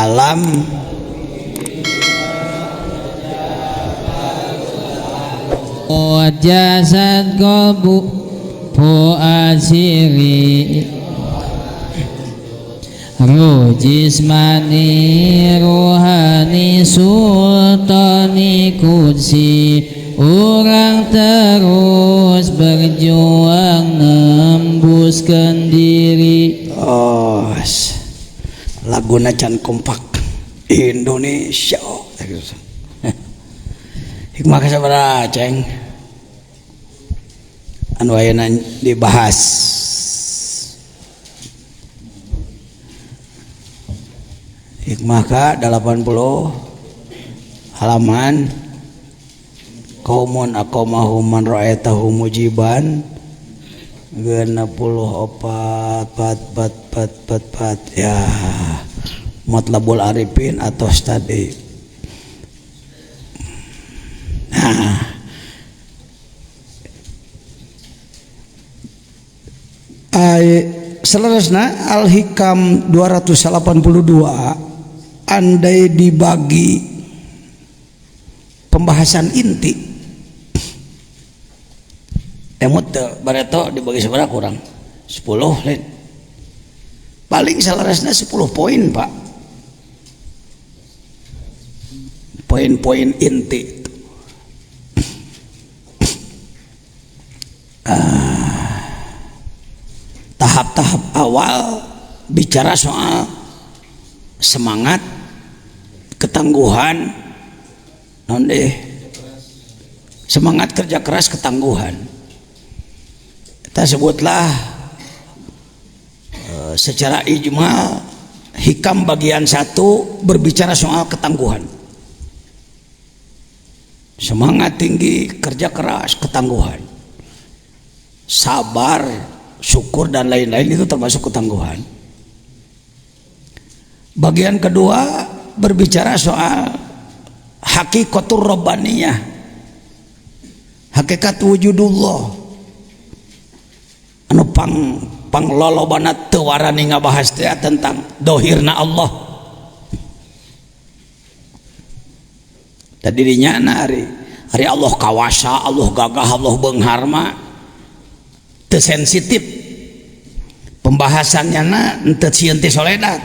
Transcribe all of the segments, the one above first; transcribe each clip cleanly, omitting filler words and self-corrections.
alam jasad qalbu asiri ruh jismani rohani sultani kudsi orang terus berjuang nembuskan diri. Oh, laguna can kompak Indonesia. Hikmah kasabaraha ceng anu ayeuna dibahas. Hikmah ka 80 halaman. Qaumun aqamahum man ra'aytahu mujiban 64 ya Matlabul Arifin atau tadi. Nah, selanjutnya Al-Hikam 282 andai dibagi pembahasan inti emut bareto dibagi seberapa kurang 10 lain paling selanjutnya 10 poin pak, poin-poin inti. Tahap-tahap awal bicara soal semangat, ketangguhan, semangat kerja keras, ketangguhan. Kita sebutlah secara ijmal hikam bagian 1 berbicara soal ketangguhan. Semangat tinggi, kerja keras, ketangguhan, sabar, syukur dan lain-lain itu termasuk ketangguhan. Bagian kedua berbicara soal hakikatur rabbaniyah, hakikat wujudullah anu panglolobana teu warani ngabahas teh tentang dohirna Allah. Tadi dinyana hari Allah kawasa, Allah gagah, Allah beunghar mah teu sensitif pembahasannya na teu sieun teh soledat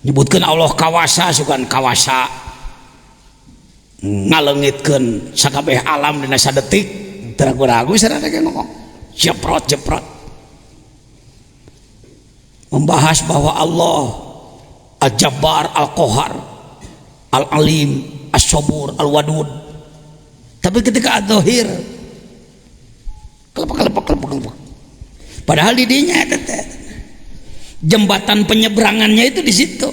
nyebutkeun Allah kawasa sugan kawasa ngaleungitkeun sakabeh alam dina sadetik teu ragu-ragu sadaya ngomong jeprot membahas bahwa Allah Al-Jabbar, Al-Qahar, Al-Alim, As-Sabur, Al-Wadud. Tapi ketika Ad-Dhahir kelepek. Padahal di dinya jembatan penyeberangannya itu di situ.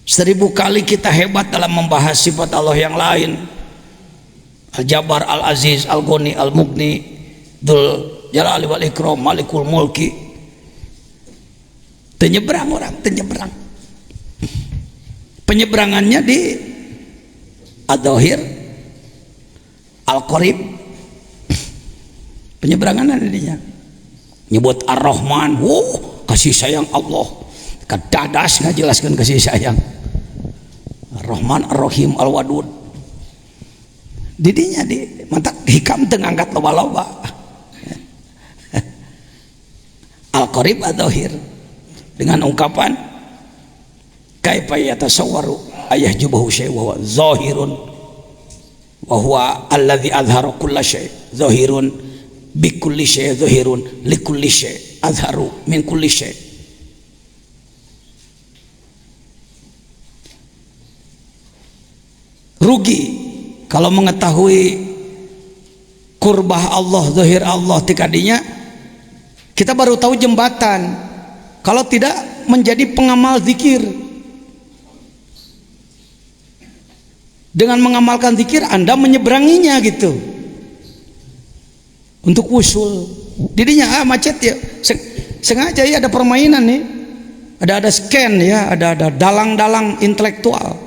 1000 kali kita hebat dalam membahas sifat Allah yang lain. Al-Jabbar, Al-Aziz, Al-Ghani, Al-Mughni, Dzul Jalali wal Ikram, Malikul Mulki. Tenyeberang orang, tenyeberang. Penyeberangannya di Ad-Dhahir, Al-Qarib. Penyeberangan ada dinya. Nyebut Ar-Rahman, kasih sayang Allah. Kadadas ngajelaskeun kasih sayang. Ar-Rahman, Ar-Rahim, Al-Wadud. Didinya di mantak hikam teu ngangkat loba-loba. Al-Qarib Ad-Dhahir dengan ungkapan kaifa yatasawwaru ayah jubahu syai' wa zahirun wa huwa alladzi azhara kulla syai' zahirun bikulli syai' zahirun likulli syai' azharu min kulli syai'. Rugi kalau mengetahui kurbah Allah, zahir Allah tikadinya kita baru tahu jembatan kalau tidak menjadi pengamal zikir. Dengan mengamalkan zikir Anda menyeberanginya gitu untuk usul didinya macet ya sengaja ya ada permainan nih, ada scan ya, ada dalang-dalang intelektual,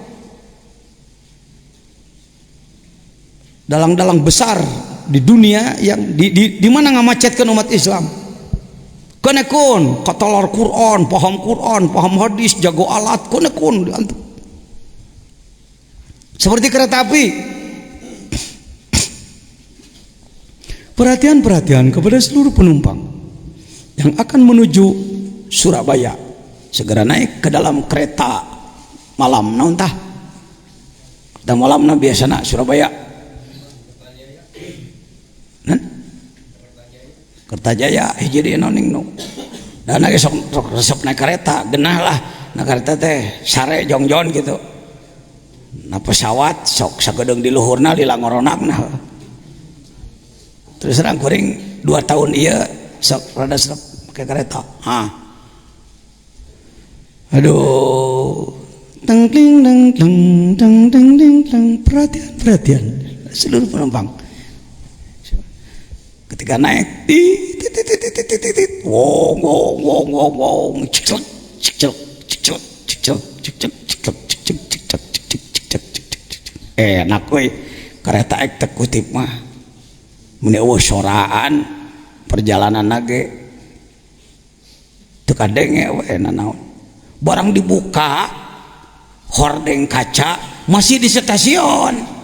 dalang-dalang besar di dunia yang di mana ngamacetkan umat Islam. Konekun katolor Quran, paham hadis, jago alat, konekun diantuk. Seperti kereta api. Perhatian kepada seluruh penumpang yang akan menuju Surabaya, segera naik ke dalam kereta malam naon tah. Dan malamna biasana Surabaya. Kertajaya hiji di noning nu. Dan lagi sok resep naik kereta, genah lah. Nah kereta teh sare jongjon gitu. Nah pesawat sok sagedeng di luhurna lila ngoronakna. Terus terang kuring 2 tahun iya sok rada serap pakai kereta. Aduh. Teng ting teng teng teng teng teng teng. Perhatian seluruh penumpang. Ketika naik wong enak we kereta eksekutif mah mun eueuh soraan perjalanan nage teu kadenge we naon barang dibuka hordeng kaca masih di stasiun.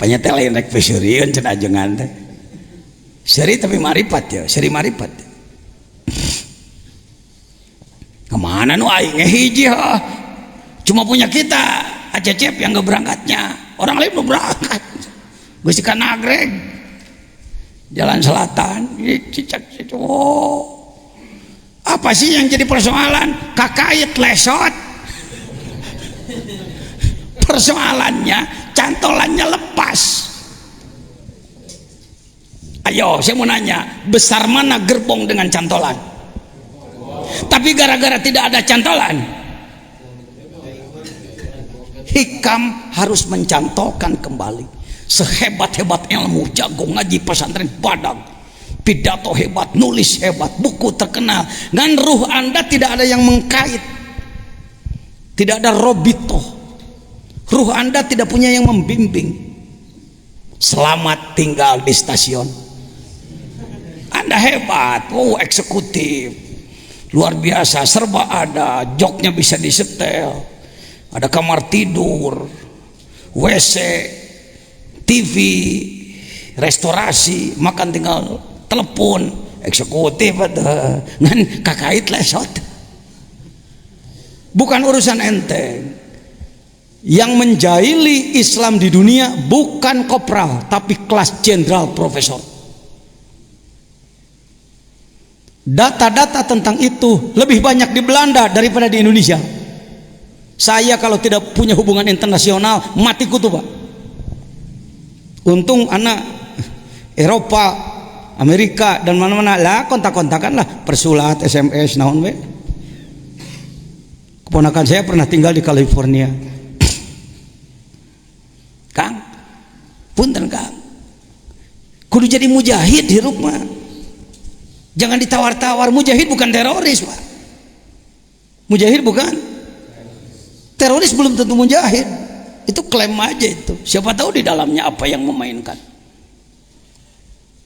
Panyatel lain rek pesuriun cenah ajengan teh. Seri tapi marifat ya, seri marifat. Kemana nu aing hiji ha? Cuma punya kita, Acecep yang gak berangkatnya. Orang lain belum berangkat. Gusti ka Nagreg. Jalan Selatan, cicak. Oh. Apa sih yang jadi persoalan? Kakait lesot. Persoalannya cantolannya lepas. Ayo saya mau nanya, besar mana gerbong dengan cantolan? Tapi gara-gara tidak ada cantolan, hikam harus mencantolkan kembali. Sehebat-hebat ilmu, jago ngaji pesantren Padang, pidato hebat, nulis hebat, buku terkenal, dan ruh Anda tidak ada yang mengkait, tidak ada robito. Ruh Anda tidak punya yang membimbing. Selamat tinggal di stasiun. Anda hebat, eksekutif, luar biasa, serba ada, joknya bisa disetel, ada kamar tidur, WC, TV, restorasi, makan tinggal telepon, eksekutif ada, ngan kakait lesot. Bukan urusan enteng. Yang menjahili Islam di dunia bukan kopral tapi kelas jenderal profesor. Data-data tentang itu lebih banyak di Belanda daripada di Indonesia. Saya kalau tidak punya hubungan internasional mati kutu Pak. Untung anak Eropa, Amerika dan mana-mana lah kontak-kontakan lah, persulat, SMS, naon we. Keponakan saya pernah tinggal di California. Kang, punten Kang, kudu jadi mujahid hirup mah. Jangan ditawar-tawar. Mujahid bukan teroris Pak. Mujahid bukan teroris, belum tentu mujahid. Itu klaim aja itu. Siapa tahu di dalamnya apa yang memainkan.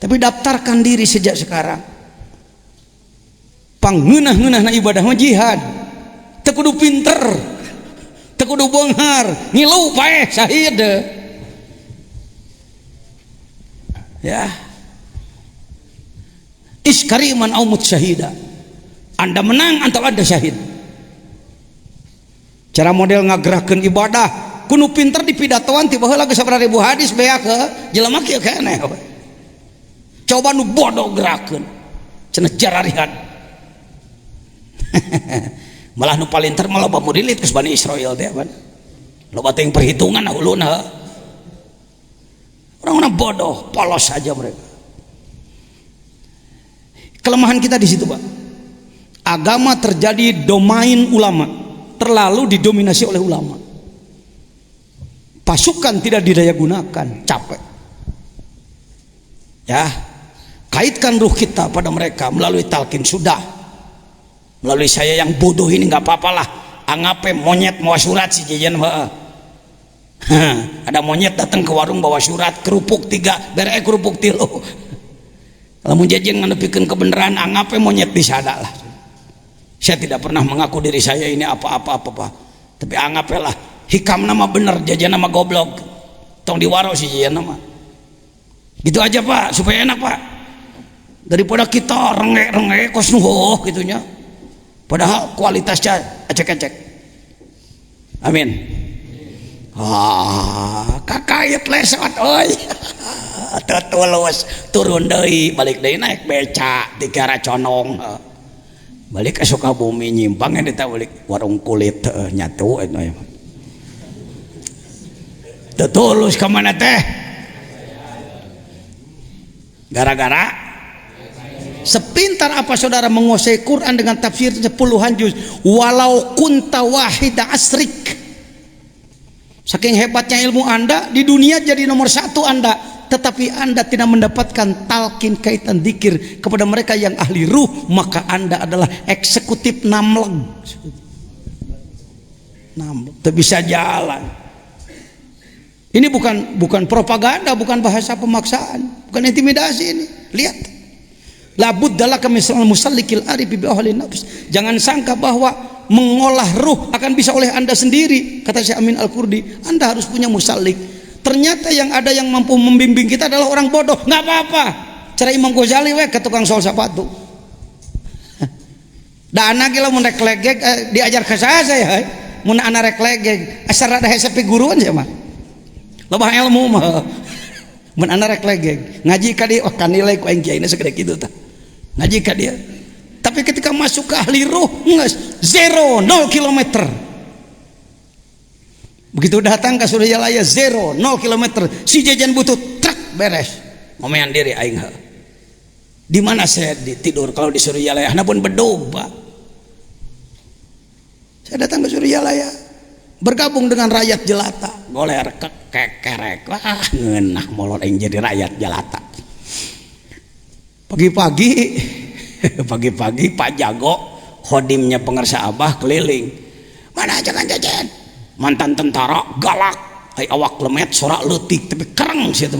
Tapi daftarkan diri sejak sekarang. Pangeunah-ngeunah na ibadah mah jihad. Teu kudu pinter, teu kudu beunghar, ngilu paeh syahid. Ya, iskariman au mutsyahida. Anda menang atau Anda syahid. Cara model ngagerakkeun ibadah kudu pinter di pidatoan ti baheula geus sabaraha ribu hadis bea ke jelema kieu keneh. Coba nu bodoh gerakeun cenah jararihan. Malah nu palinter malah loba murid geus Bani Israil teh ban. Loba teh perhitungan uluna. Orang-orang bodoh, polos saja mereka. Kelemahan kita di situ, Pak. Agama terjadi domain ulama, terlalu didominasi oleh ulama. Pasukan tidak didaya gunakan, capek. Ya, kaitkan ruh kita pada mereka melalui talqin sudah. Melalui saya yang bodoh ini nggak apa-apalah. Angape monyet mau surat si jajan Ada monyet datang ke warung bawa surat kerupuk 3 bere kerupuk 3. Kalau mau jajan ngadepikeun kebenaran anggapnya monyet disada lah. Saya tidak pernah mengaku diri saya ini apa-apa, tapi anggapnya lah hikam nama bener, jajan nama goblok, tong diwaro sih jajan nama gitu aja Pak, supaya enak Pak, daripada kita rengek kos nuhoh gitunya, padahal kualitasnya ecek-ecek. Amin. Kakayat lesot oi. Tulus turun deui balik deui naik beca di kara condong, balik ke Sukabumi nyimpang eta balik warung kulit nyatu eta ya. Teu tulus ka mana teh? Gara-gara sepintar apa saudara menguasai Quran dengan tafsir 10-an juz, walau kunta wahida asrik. Saking hebatnya ilmu Anda di dunia jadi nomor 1 Anda, tetapi Anda tidak mendapatkan talqin kaitan dzikir kepada mereka yang ahli ruh, maka Anda adalah eksekutif namleg. Tidak bisa jalan. Ini bukan propaganda, bukan bahasa pemaksaan, bukan intimidasi ini. Lihat. Labud dalam kamisal musallikil arif bi ahli nafs. Jangan sangka bahwa mengolah ruh akan bisa oleh Anda sendiri. Kata Syekh Amin Al-Qurdi, Anda harus punya musallik. Ternyata yang ada yang mampu membimbing kita adalah orang bodoh. Nggak apa-apa. Cara Imam Ghazali ke tukang sol sepatu. Da anak gila mun rek legeg diajar ka saya. Mun anak rek legeg asal rada hese guruan mah. Loba ilmu mah. Mun anak rek legeg ngaji ka dia kan nilai ku aing kiaina segede kitu tah. Ngaji ka dia. Tapi ketika masuk ke ahli ruh nges 0 kilometer. Begitu datang ke Suryalaya 0 kilometer, si jajan butuh truk beres ngomean diri aing. Di mana saya tidur kalau di Suryalaya? Napun bedog Pak. Saya datang ke Suryalaya bergabung dengan rakyat jelata, goler kekerek wah ngeunah molor aing jadi rakyat jelata. Pagi-pagi Pak Jago khodimnya pengersa Abah keliling, mana jangan jajan, mantan tentara galak, awak lemet sorak leutik tapi kereng sih itu.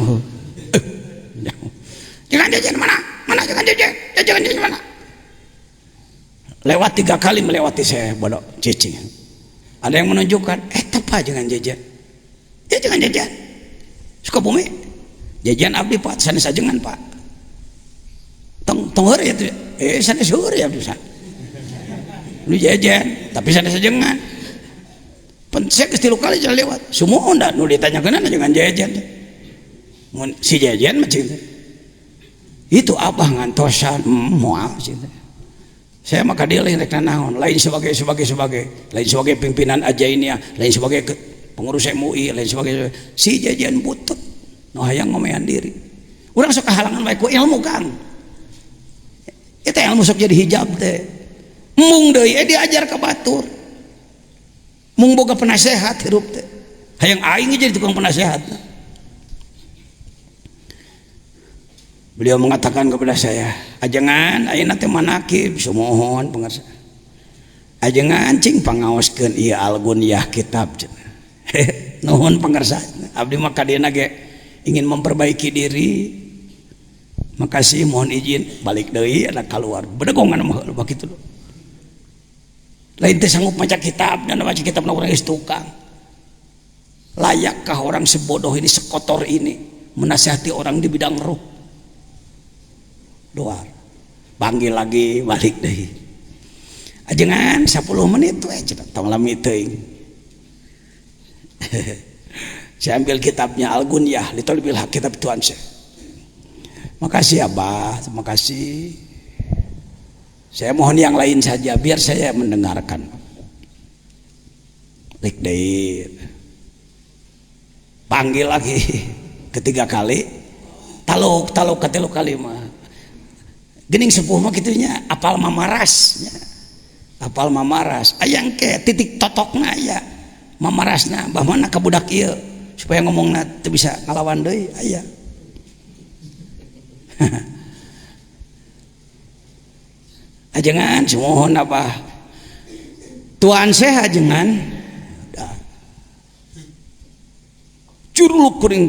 Jangan jajan mana jangan jajan mana. Lewat 3 kali melewati saya bodoh cicing. Ada yang menunjukkan tepa jangan jajan. Ya jangan jajan. Sukabumi jajan abdi Pak, sanes sajengan Pak. Tong heur ya tuh. Sanes heur ya bisa. Lu jajan, tapi sanes sajengan. Saya ke 3 kali jalan lewat. Semua ndak nu ditanyakeun jangan jajan. Mun si jajan mah itu Abah ngantosan moal sih. Saya maka dia lain rek naon, lain sebagai lain sebagai pimpinan Ajainiyah, lain sebagai pengurus MUI, lain sebagai si jajan butut nu hayang ngomean diri. Urang sok kahalangan bae ku ilmu Kang. Eta ilmu sok jadi hijab teh. Mung deui diajar ka batur. Mung boga penasehat hirup teh. Hayang aing jadi tukang penasehat. Beliau mengatakan kepada saya, ajengan ayeuna teh manakib sumohon pengarsa. Ajengan cing pangaoskeun ieu Al-Gunyah kitab. Nuhun pengarsa. Abdi mah kadina ge ingin memperbaiki diri. Makasih, mohon izin balik deui ada keluar. Bedegongan mah heula kitu. Lain teh sanggup maca kitab dan maca kitab na urang geus tukang. Layakkah orang sebodoh ini, sekotor ini menasihati orang di bidang ruh? Doa panggil lagi balik deh ajengan 10 menit we tong lami teuing. Saya ambil kitabnya Al-Gunyah litolbil haq kitab Tuhan saya. Makasih Abah, terima kasih. Saya mohon yang lain saja biar saya mendengarkan. Lik deui panggil lagi ketiga kali, taluk katilu kali mah gening sepuh mah kitunya apal mamarasnya, apal mamaras ayang ke titik totokna aya mamarasna bah mana ka budak ieu supaya ngomongna teu bisa ngalawan deui aya. Ajengan semohon apa tuan saya ajengan curuluk kuring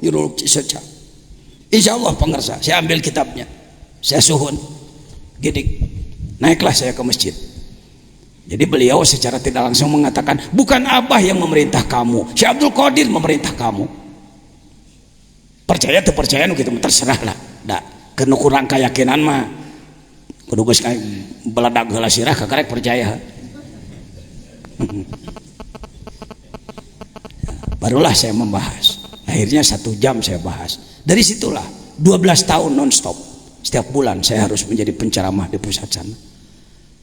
nyuruluk Ciseca. Insyaallah pangarsa saya ambil kitabnya, saya suhun gidik, naiklah saya ke masjid. Jadi beliau secara tidak langsung mengatakan, bukan Abah yang memerintah kamu, Syekh Abdul Qadir memerintah kamu. Percaya atau percaya gitu terserah lah. Da kenu kurang keyakinan mah kudu geus beladak heula sirah kakarek percaya. Barulah saya membahas. Akhirnya 1 jam saya bahas. Dari situlah 12 tahun nonstop. Setiap bulan saya harus menjadi penceramah di pusat sana.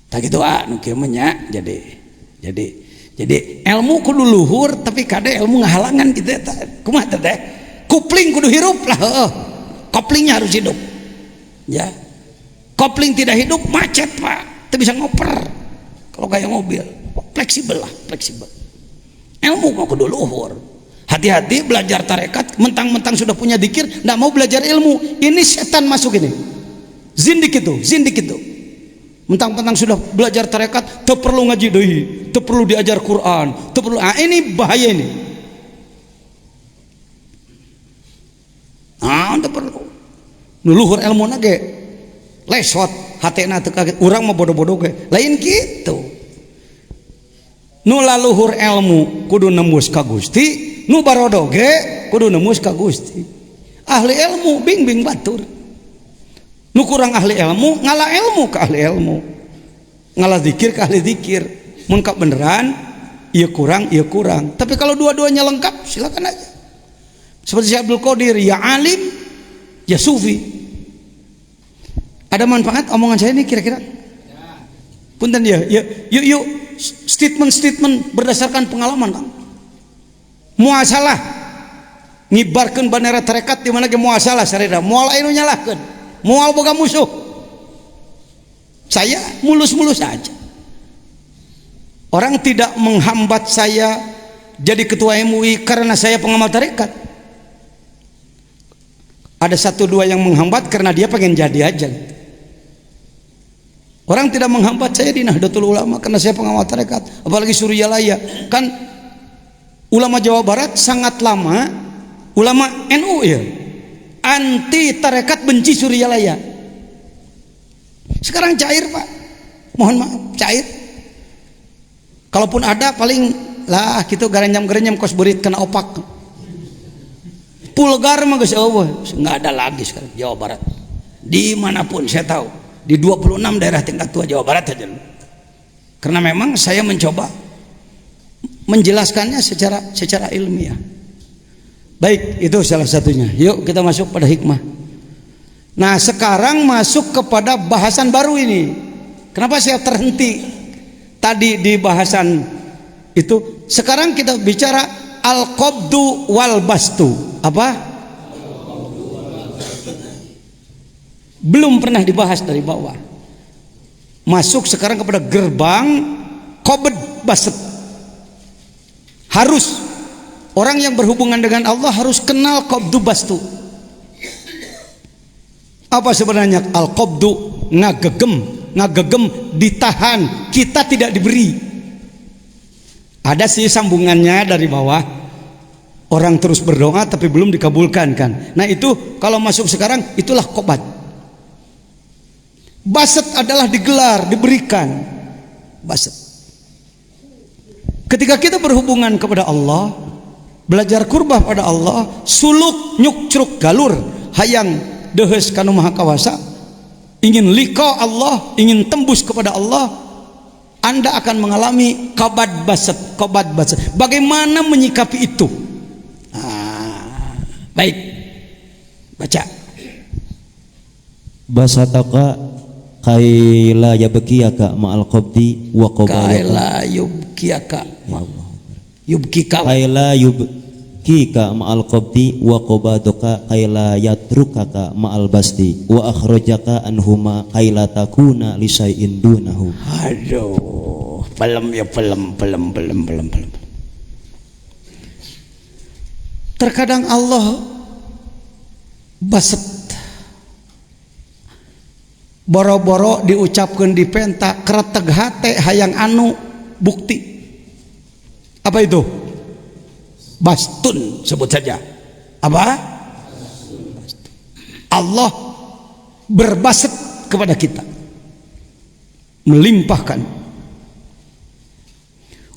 Tak gitu nu kieu nya jadi ilmu kudu luhur tapi kade ilmu ngahalangan gitu eta. Kumaha teh? Kopling kudu hirup lah. Koplingnya harus hidup. Ya. Kopling tidak hidup macet, Pak. Teu bisa ngoper. Kalau kayak mobil, fleksibel lah, fleksibel. Ilmu mah kudu luhur. Hati-hati belajar tarekat, mentang-mentang sudah punya dikir, nggak mau belajar ilmu. Ini setan masuk ini. Zindik itu. Mentang-mentang sudah belajar tarekat, teu perlu ngaji deui, teu perlu diajar Quran, teu perlu. Ini bahaya ini. Teu perlu. Nu luhur ilmuna ge lesot, hatena teu kaget. Urang mah bodoh-bodoh ge. Lain kitu. Nu laluhur ilmu kudu nembus ka Gusti, nu barodo ge kudu nembus ka Gusti. Ahli ilmu bingbing batur. Nu kurang ahli ilmu ngalah ilmu ke ahli ilmu, ngalah zikir ke ahli zikir. Mun ka beneran ieu kurang, tapi kalau dua-duanya lengkap silakan aja. Seperti Syekh Abdul Qadir, ya alim ya sufi. Ada manfaat omongan saya ini kira-kira? Punten ya, yuk statement berdasarkan pengalaman, Kang. Muasalah ngibarkeun bandera tarekat di mana ge muasalah sareda, moal anu nyalahkeun. Moal boga musuh. Saya mulus-mulus saja. Orang tidak menghambat saya jadi ketua MUI karena saya pengamal tarekat. Ada 1-2 yang menghambat karena dia pengen jadi aja. Orang tidak menghambat saya di Nahdlatul Ulama karena saya pengamal tarekat. Apalagi Suryalaya. Kan ulama Jawa Barat sangat lama, ulama NU ya, anti tarekat, benci Suryalaya. Sekarang cair, Pak. Mohon maaf, cair. Kalaupun ada paling lah gitu garenyam-garenyam kos berit kena opak. Pulgar mah geus eueuh, enggak ada lagi sekarang Jawa Barat. Dimanapun saya tahu, di 26 daerah tingkat tua Jawa Barat aja. Karena memang saya mencoba menjelaskannya secara ilmiah. Baik, itu salah satunya. Yuk kita masuk pada hikmah. Nah, sekarang masuk kepada bahasan baru ini. Kenapa saya terhenti tadi di bahasan itu? Sekarang kita bicara al-qabdu wal bastu. Apa? Belum pernah dibahas dari bawah. Masuk sekarang kepada gerbang qabd bast. Harus orang yang berhubungan dengan Allah harus kenal qabdu bastu. Apa sebenarnya al-qabdu? Ngagegem, ditahan, kita tidak diberi. Ada sih sambungannya dari bawah. Orang terus berdoa tapi belum dikabulkan kan. Nah itu kalau masuk sekarang itulah qabd. Basat adalah digelar, diberikan. Basat. Ketika kita berhubungan kepada Allah, belajar kurbah pada Allah, suluk nyukcruk galur hayang dehes kanu maha kawasa, ingin liqa Allah, ingin tembus kepada Allah, Anda akan mengalami qabd basat. Bagaimana menyikapi itu? Baik, baca. Basataka kaila yabkiyaka ma'al qabdi wa qabadaka kaila yubkiyaka yubkika kaila yubkika ma'al qabdi wa qabadaka kaila yatrukaka ma'al basti wa akhrajaka anhuma kaila takuna li syai'in dunahu. Aduh, belum. Terkadang Allah baset, boro-boro diucapkan di penta kereteg hate hayang anu bukti. Apa itu? bastun, sebut saja apa? Allah berbasat kepada kita, melimpahkan.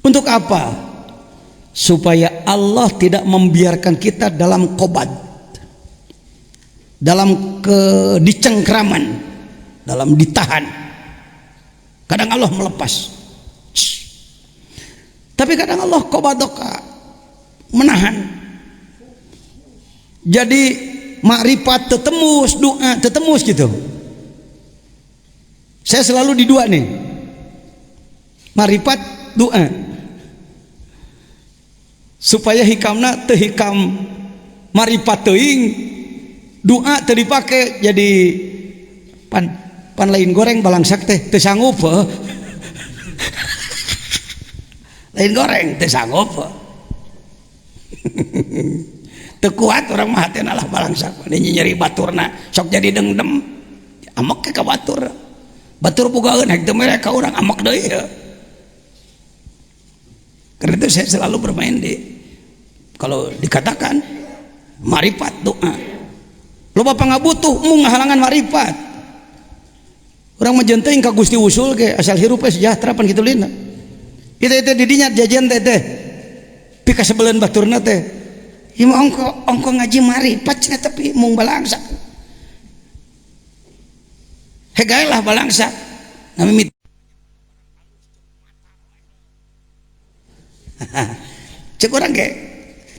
Untuk apa? Supaya Allah tidak membiarkan kita dalam qobat, dalam dicengkraman, dalam ditahan. Kadang Allah melepas, tapi kadang Allah qobadoka, menahan. Jadi makrifat tetemus, doa tetemus gitu. Saya selalu di dua nih, makrifat, doa, supaya hikamna teu hikam makrifat teuing, doa teu dipake jadi pan lain goreng balangsak teh teu sanggup. Lain goreng teu sanggup. Teu kuat orang mah teh nalah balangsak, nyeri baturna sok jadi dengdem, amok ke ka batur. Batur bogaeun hek teu mere ka urang amok deui ya. Karena itu saya selalu bermain di, kalau dikatakan marifat doa. Lo bapak nggak butuh mau ngahalangan marifat. Orang menjenteng ka Gusti usul ke asal hirup sejahtera pan kitu lina. Kita didinya jajan teh pika sebelen baturna teh. Ieu ongko ngaji marifat cenah tapi mung balangsa. Hegae lah balangsa. Nami cek orang ke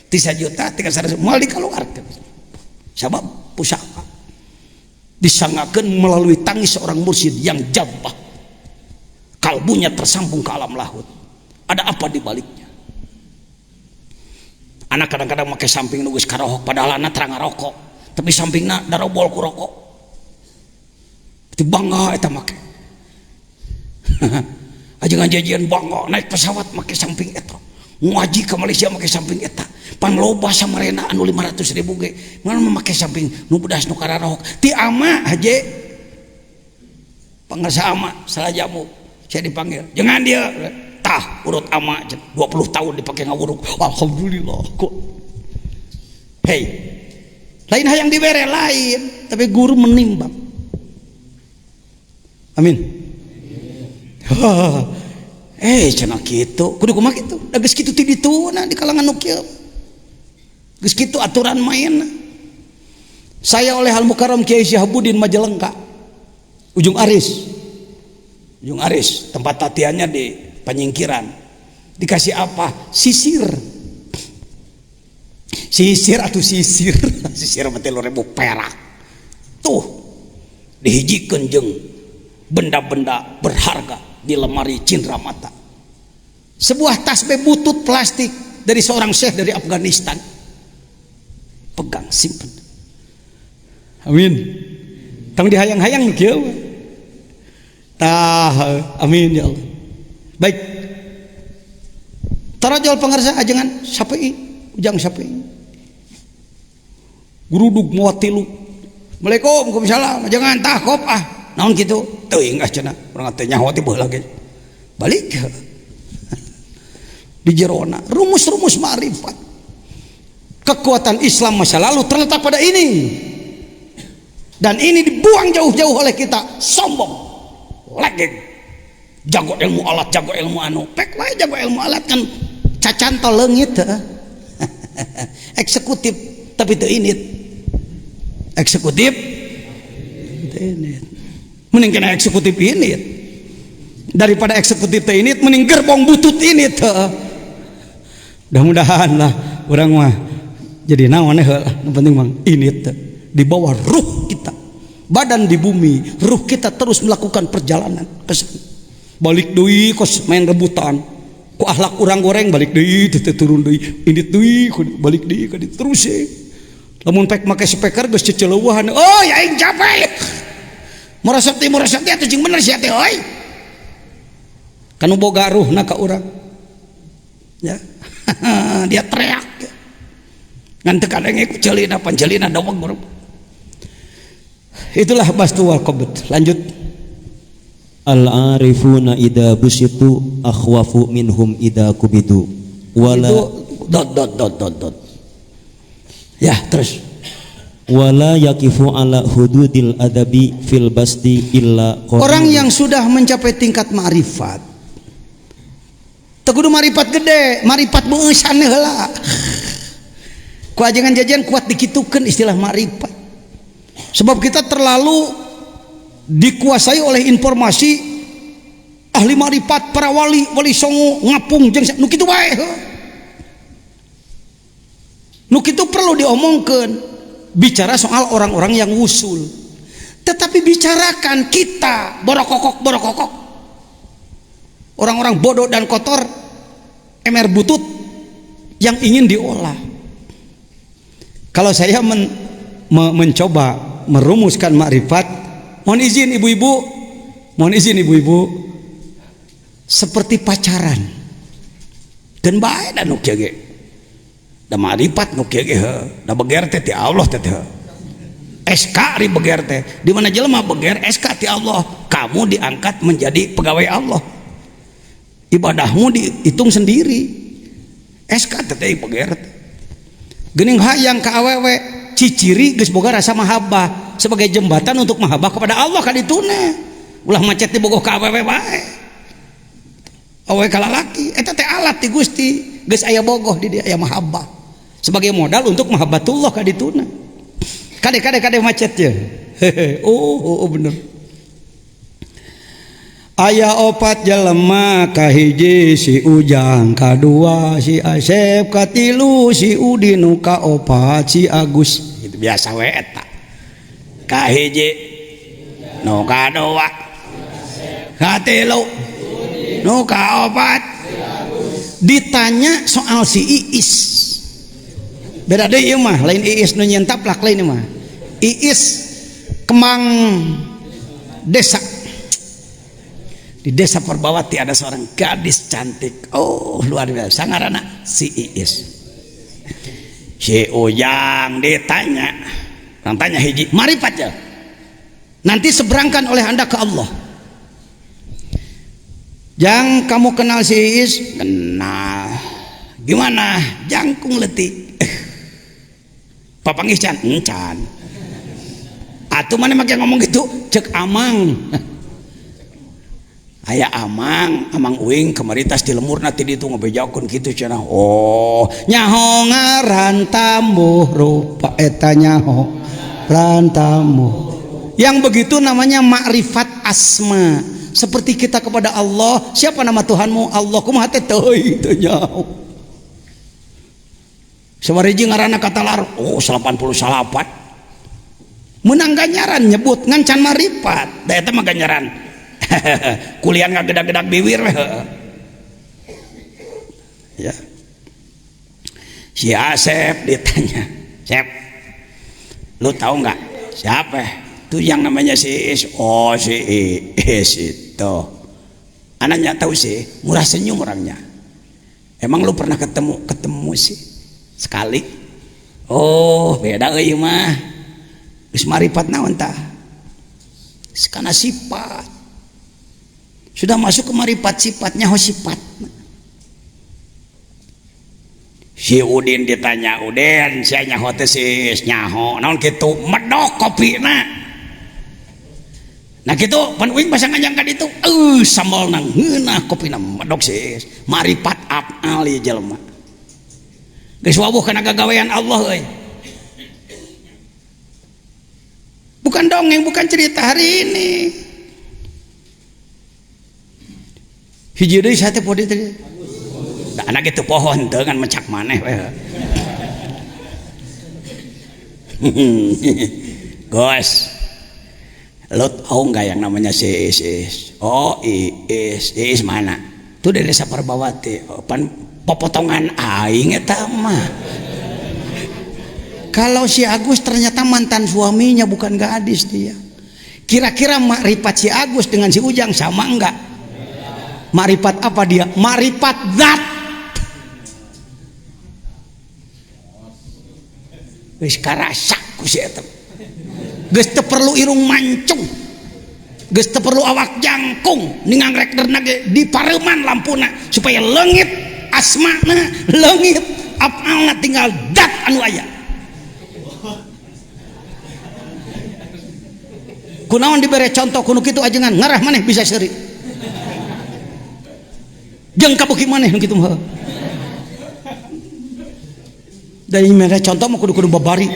3 juta 300 mal dikeluarkan sabab pusaka disangakan melalui tangis seorang mursyid yang jabah, kalbunya tersambung ke alam lahut. Ada apa di baliknya? Anak kadang-kadang pakai samping nugus karohok padahal anak terang rokok, tapi sampingnya darobol ku rokok. Itu bangga eta make. Ajengan-jajian bangga naik pesawat make samping eta. Ngaji ke Malaysia make samping eta. Pan loba samarena anu 500.000 ge. Mana make samping nu bedas nu kararok. Ti ama haje. Pangarsa ama salah jamu. Saya dipanggil. Jangan dia. Tah urut ama 20 tahun dipakai ngawuruk. Alhamdulillah kok. Hei. Lain hayang dibere lain, tapi guru menimbang. Amin. Cenah kitu, kudu kumaha kitu. Da geus kitu ti dituna di kalangan nu kieu. Geus kitu aturan main. Saya oleh Al Mukarram Kiai Syihabuddin Majalengka, Ujung Aris. Ujung Aris, tempat latihannya di Penyingkiran. Dikasih apa? Sisir. Sisir atau sisir. Sisir mah 3.000 perak. Tuh dihijikeun jeung benda-benda berharga di lemari cindera mata. Sebuah tasbih butut plastik dari seorang syekh dari Afghanistan. Pegang, simpen. Amin. Tang dihayang-hayang kieu. Tah, amin ya Allah. Baik. Tarajul pangarsa ajengan Syafi'i, ujang Syafi'i. Gurudug muatilu. Assalamualaikum, waalaikumsalam. Ajengan tah kop ah. Naon kitu? Teuing ah cenah. Urang teh nyaho teh baheula ge. Balik. Di jerona rumus-rumus ma'rifat. Kekuatan Islam masa lalu terletak pada ini. Dan ini dibuang jauh-jauh oleh kita. Sombong. Legeng. Jago ilmu alat, jago ilmu anu. Pek wae jago ilmu alat kan cacantol leungit heuh. Eksekutif tapi teu init. Eksekutif teu init. Mending kena eksekutif ini daripada eksekutif ini mending gerbong butut ini mudah-mudahan lah orang mah jadi naon heula yang penting mah ini di bawah ruh kita, badan di bumi, ruh kita terus melakukan perjalanan balik deui kos main rebutan ku akhlak urang goreng balik deui teu turun deui ini deui balik deui ka terus lamun pek make speaker geus ceceleueuhan oh ya aing capek murasati atuh jeung bener sia teh euy. Kanu boga ruhna ka urang. Ya. Dia teriak. Ngan teu kadenge ku ceulina panceulina daweg bro. Itulah bastu wal qabd. Lanjut. Al-arifuna idza busitu akhwafu minhum idza kubidu. Wala Ya, terus wala yakifu ala hududil adabi fil basti illa qalil. Orang yang sudah mencapai tingkat ma'rifat tegudu marifat gede, marifat beusan heula. Ku ajengan jajan kuat dikitukeun istilah marifat. Sebab kita terlalu dikuasai oleh informasi ahli marifat, para wali, wali songo, ngapung jeung nu kitu bae. Nu kitu perlu diomongkeun. Bicara soal orang-orang yang wusul. Tetapi bicarakan kita borokokok. Orang-orang bodoh dan kotor, emer butut yang ingin diolah. Kalau saya mencoba merumuskan makrifat, mohon izin ibu-ibu, seperti pacaran. Dan bae dan nu kieu ge. Da makrifat nu kieu ge da beger teh ti Allah teh. SK ri beger teh. Di mana jelema beger SK ti Allah, kamu diangkat menjadi pegawai Allah. Ibadahmu dihitung sendiri. SK teh beger. Geuning hayang ka awewe ciciri geus boga rasa mahabbah sebagai jembatan untuk mahabbah kepada Allah ka dituna. Ulah macet di bogoh ka awewe bae. Awewe ka lalaki eta teh alat ti Gusti, geus aya bogoh di dia aya mahabbah. Sebagai modal untuk mahabbatullah ka dituna. Kade macet ya. Bener. Aya opat jelema, kahiji si Ujang, kadua si Asep, katilu si Udin, ka opat si Agus. Itu biasa we eta. Kahiji nu kadua katilu nu ka opat. Ditanya soal si Iis. Beda deh ieu mah, lain Iis nu nyeun taplak lain mah. Iis Kemang desa. Di desa Perbawati ada seorang gadis cantik. Oh, luar biasa ngaranna si Iis. Si Ujang ditanya. Orang tanya hiji, marifat ya. Nanti seberangkan oleh Anda ke Allah. Jang, kamu kenal si Iis? Kenal. Gimana? Jangkung letih. Papanggih can, encan. Atuh mana make ngomong gitu, cek Amang. Aya Amang uing kemaritas di lemurna ti ditu ngabejakeun kitu cenah. Oh, nyaho ngaran tambuh rupa eta nyaho rantamuh. Yang begitu namanya makrifat asma. Seperti kita kepada Allah, siapa nama Tuhanmu? Allah. Kumaha teh teuing teu nyaho. Sawariji ngaranna katalar, 88 menang ganyaran nyebut ngancan marifat da eta mah ganyaran kuliah ngagedag-gedag bibir ya. Si Asep ditanya, Sep, lu tahu nggak siapa tuh yang namanya si Is? Oh, si Is itu anaknya tahu sih, murah senyum orangnya. Emang lu pernah ketemu sih sekali? Oh, beda euy mah. Geus marifat naon tah? Kana sifat. Sudah masuk ke marifat sifatnya ho sifat. Si Udin ditanya, Udin, sia nyaho teh sis nyaho. Naon kitu? Medok kopina. Nah kitu pan uing basa ngajang ka ditu. Sambal nang ngeunah kopina medok sis. Marifat afal ieu jelema. Geus wawuh kana gagawean Allah euy. Bukan dongeng, bukan cerita hari ini. Hiji deui sate podi teh. Da anak itu pohon teu ngan mencak maneh we. Gos. Lo tahu enggak yang namanya si Is? Oh, Is mana? Itu dari desa Perbawati. Popotongan aing eta mah. Kalau si Agus ternyata mantan suaminya, bukan gadis dia. Kira-kira makrifat si Agus dengan si Ujang sama enggak? Makrifat apa dia? Makrifat zat. Geus karasak ku si eta. Geus teu perlu irung mancung. Geus teu perlu awak jangkung, ningang rekderna ge dipareuman lampuna supaya leungit asmana, leungit apalna tinggal dat anu aya. Kunaon dibere contoh kuno kitu ajengan ngarah maneh bisa seuri. Jeung kabuki maneh nu kitu mah. Dari mere contoh mah kudu babari.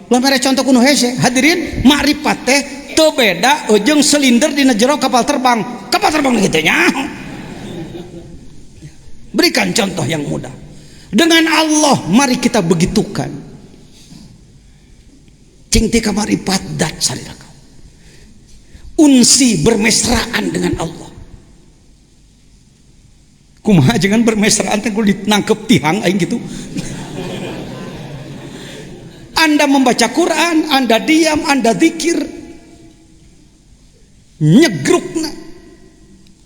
Lah mere contoh kuno hese. Hadirin, makrifat teh teu beda jeung silinder dina jero kapal terbang. Kapal terbang kitu nya. Berikan contoh yang mudah. Dengan Allah mari kita begitukan. Cing ti kamari padat sarira kau. Unsi bermesraan dengan Allah. Kumaha jangan bermesraan teh kudu ditangkep tihang aing gitu. Anda membaca Quran, Anda diam, Anda zikir. Nyegrukna.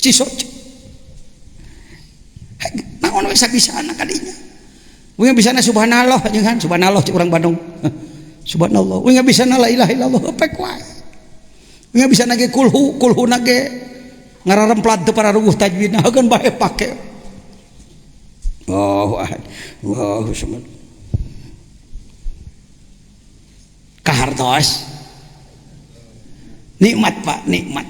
Cisoc. Naon we sabisana kadinya. We bisana subhanallah jangan subhanallah cik urang Bandung. Subhanallah. We bisana la ilaha illallah pek wae. We bisana ge kulhu nage ngararemplat teu pararuguh tajwidna hageun bae pake. Allahu samad. Kahartos. Nikmat Pak, nikmat.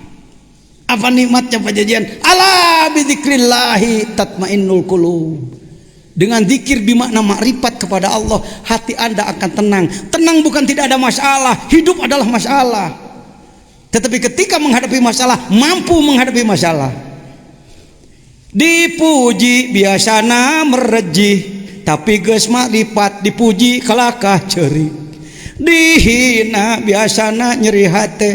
Apa nikmatnya pajajian? Ala bidzikrillahi tatmainnul qulub. Dengan zikir bermakna makrifat kepada Allah, hati Anda akan tenang. Tenang bukan tidak ada masalah, hidup adalah masalah. Tetapi ketika menghadapi masalah, mampu menghadapi masalah. Dipuji biasana merejih, tapi geus makrifat dipuji kalakah ceurik. Dihina biasana nyeri hate,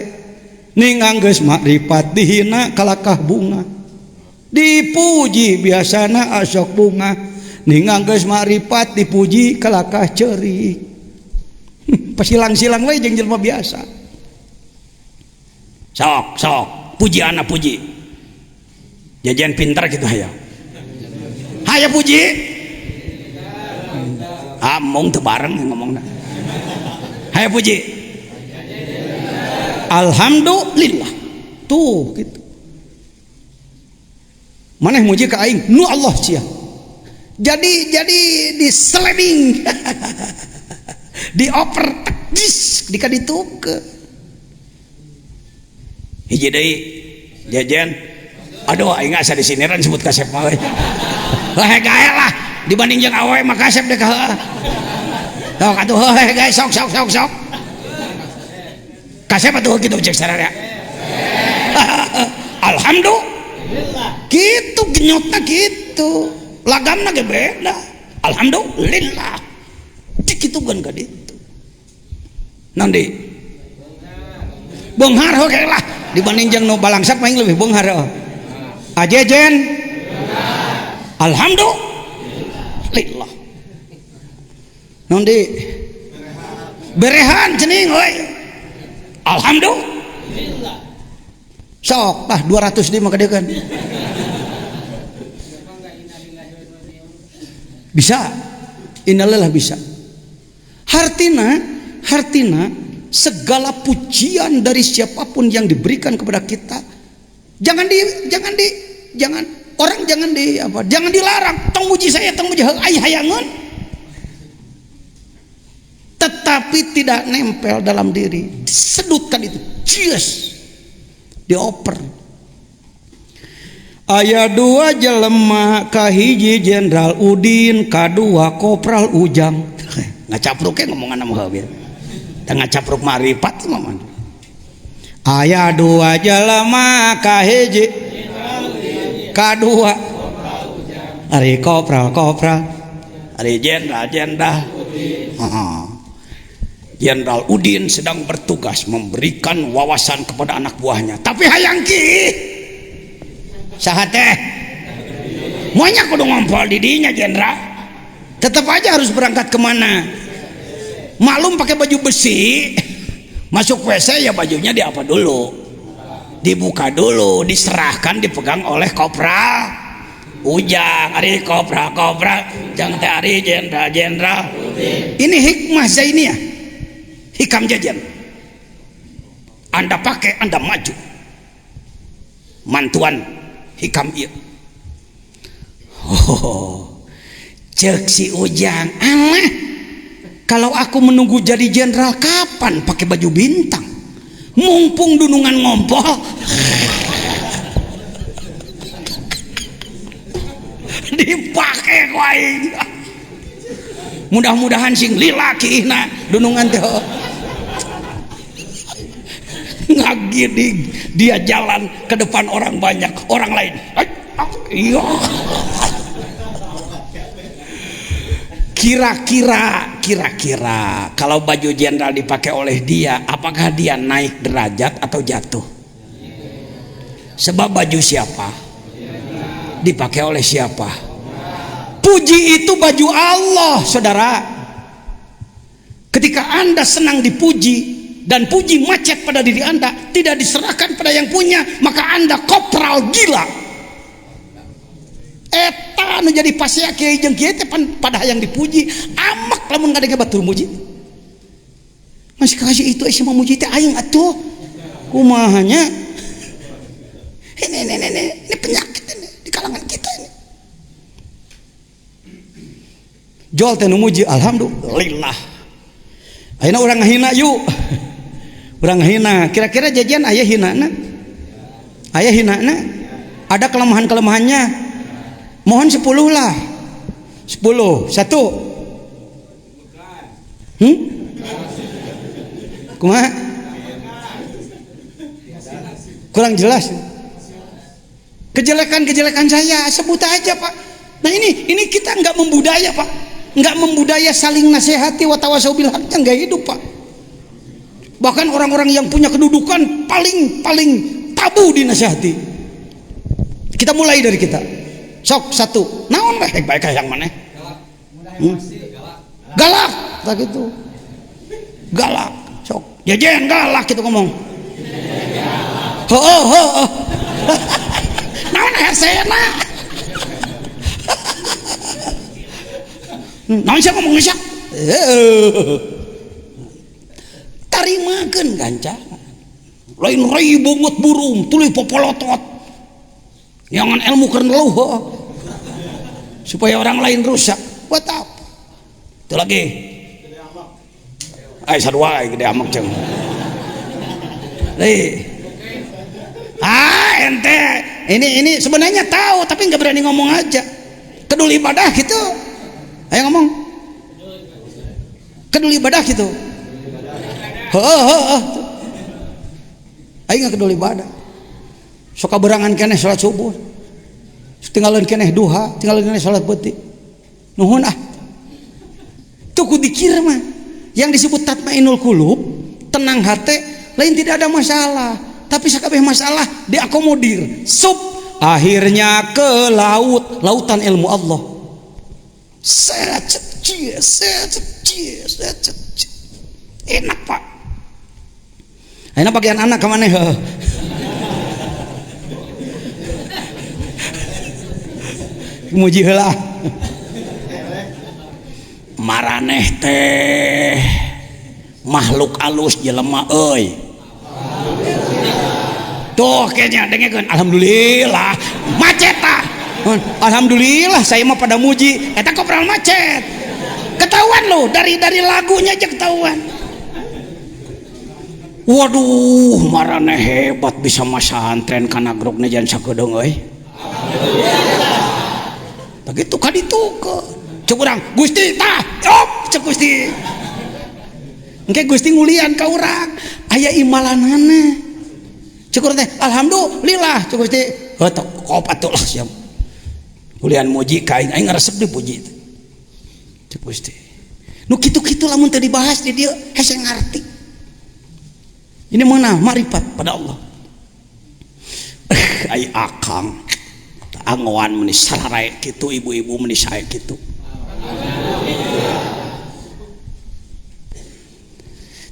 ningang geus makrifat dihina kalakah bunga. Dipuji biasana asok bunga, ningang geus makrifat dipuji kalakah ceurik. Pasilang-silang we jeung jelema biasa. Sok pujianna puji. Jajan pintar gitu hayang. Hayang puji. Among teu bareng ngomongna. Hayang puji. Alhamdulillah. Tuh gitu. Maneh muji ka aing nu Allah cia. Jadi di sliding. Dioper dis dikaditukeun. Hiji deui jajan. Aduh aing asa di siniran sebut kasep mah euy. Lah gae lah dibanding jeung awewe mah kasep deh ka heueuh. Tong atuh heuh gae sok. Kasep atuh kitu cek sararea. Alhamdulillah. Kitu genyotna kitu. Lagamna ge beda. Alhamdulillah. Dikitukeun ka ditu. Naon deui? Beunghar heuh lah dibanding jeung nu balangsak mah lebih beunghar heuh. Ajejen alhamdulillah. Naon deui? Berehan cening euy. Alhamdulillah. Sok tah 200 di mah kadeukeun. Bisa. Innalillah bisa. Hartina segala pujian dari siapapun yang diberikan kepada kita jangan dilarang. Tong muji saya, tong muji ai hayangan. Tetapi tidak nempel dalam diri. Disedutkan itu. Cius. Dioper. Aya dua jelema kahiji Jenderal Udin, kadua Kopral Ujang. Ngacapruk ngomongan nama heuh. Tengah capruk marifat mah. Aya dua jelema kahiji kadua ari kopral ari jenderal Jenderal Udin sedang bertugas memberikan wawasan kepada anak buahnya, tapi hayang ki saha teh moanya kudu ngompol di dinya jenderal, tetap aja harus berangkat kemana. Maklum pakai baju besi, masuk WC ya bajunya diapa dulu, dibuka dulu, diserahkan, dipegang oleh Kopral Ujang, ari Kopral jang teh ari jenderal. Ini hikmah Zainiyah, hikam jajan. Anda pakai, Anda maju. Mantuan hikam ieu. Cek si Ujang, alah, kalau aku menunggu jadi jenderal kapan pakai baju bintang? Mumpung dunungan ngompol. Dipakai ku aing. Mudah-mudahan sing lilakina dunungan teh. Ngagidik dia jalan ke depan orang banyak, orang lain. Iya. Kira-kira kalau baju jenderal dipakai oleh dia, apakah dia naik derajat atau jatuh? Sebab baju siapa? Dipakai oleh siapa? Puji itu baju Allah, saudara. Ketika Anda senang dipuji dan puji macet pada diri Anda, tidak diserahkan pada yang punya, maka Anda kopral gila. Eta nu jadi pasea kiai jeung kiai teh pada hayang dipuji, amak lamun ngadege batur muji. Masih kasih itu aya muji teh aing atuh. Kumaha nya? Ini penyakit ini di kalangan kita ini. Jual teh nu muji alhamdulillah. Ayeuna urang ngahina yuk. Urang ngahina, kira-kira jajan aya hinana? Aya hinana? Ada kelemahan-kelemahannya? Mohon 10 lah. 10. 1. Kumaha? Kurang jelas. Kejelekan-kejelekan saya sebut aja, Pak. Nah ini kita nggak membudaya, Pak. Nggak membudaya saling nasihati wa tawasau bil haqnya nggak hidup, Pak. Bahkan orang-orang yang punya kedudukan paling tabu dinasihati. Kita mulai dari kita. Sok 1. Naon baik yang mana? Galak. Tak gitu. Galak. Sok. Jajan galak gitu ngomong. Ho. Naon hesena? Naon sih ngomong sih? Tarimakeun gancangan. Lain rei bungut burung, tuluy popolotot. Jangan ilmu karena supaya orang lain rusak. Buat apa? Itu lagi. Ay sadua gede amak ceng. Ente ini sebenarnya tahu tapi nggak berani ngomong aja. Kedul ibadah gitu. Ayo ngomong. Kedul ibadah gitu. Ayo nggak kedul ibadah. Soka berangan keneh salat subuh, tinggalin keneh duha, tinggalin keneh salat beuti. Nuhun tuh ku dikir mah yang disebut tatmainul qulub, tenang hati, lain tidak ada masalah, tapi sakabeh masalah diakomodir. Akhirnya ke lautan ilmu Allah. Enak, Pak. Enak bagian anak kemana? Muji heula maraneh teh makhluk alus jelema euy. Tuh kayaknya dengekeun alhamdulillah macet tah. Alhamdulillah saya mah pada muji eta kopral macet. Ketahuan lo dari lagunya aja ketahuan. Waduh maraneh hebat bisa masantren kana grogna jan sakedeung euy. Begitu kaditu ke cek urang Gusti tah cek Gusti engke Gusti ngulian ka urang aya imalanana cek urang teh alhamdulillah cek Gusti heuh kop atuh lah siap kulian muji ka aing resep dipuji cek Gusti nu kitu-kitu lamun teu dibahas di dieu hese ngarti ini meunah marifat pada Allah. Ai akang angoan meni sarare kitu ibu-ibu meni sae kitu.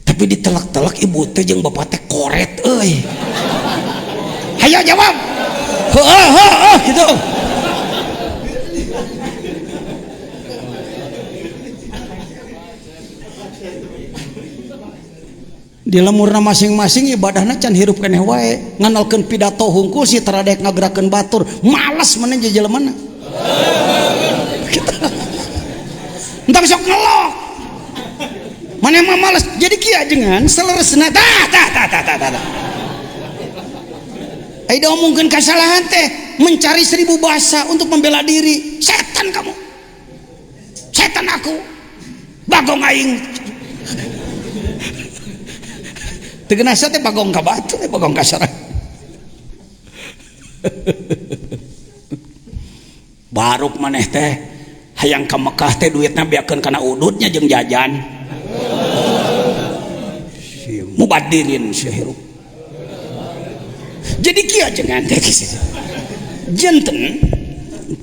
Tapi ditelak-telak ibu teh jeung bapak teh koret euy. Hayo jawab. Heuh gitu. Di lemurna masing-masing ibadahna can hirup keneh wae nganalkeun pidato hungkul si taradeuk ngagerakeun batur males meneh jelema. entah besok ngelok mana mah males jadi kia jangan seleresna aida omongkeun kesalahan teh mencari 1000 bahasa untuk membela diri. Setan kamu, setan aku, bagong aing tegenasa teh bagong ka batu teh bagong ka sarang baruk maneh teh hayang ka Mekah teh duitna biakeun kana udutnya jeung jajan mubadirin syahiru jadi kia jangan teh jenten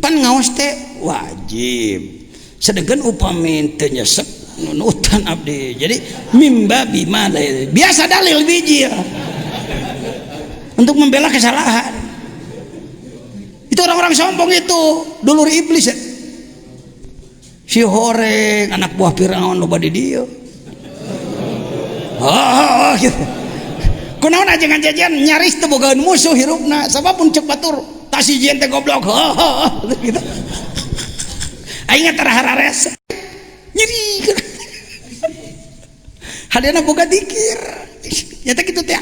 pan ngaos teh wajib sedengkeun upami teu nyesep nunutan abdi jadi mimba bima biasa dalil biji ya untuk membela kesalahan itu orang-orang sombong itu dulur iblis ya. Si horeng anak buah Firaun loba di dieu gitu kunaon ajengan jajan nyaris teu bogaeun musuh hirupna sababun ceuk batur tasijieun teh goblok gitu aing tarahares nyeri hadena boga dikir nyata kitu teh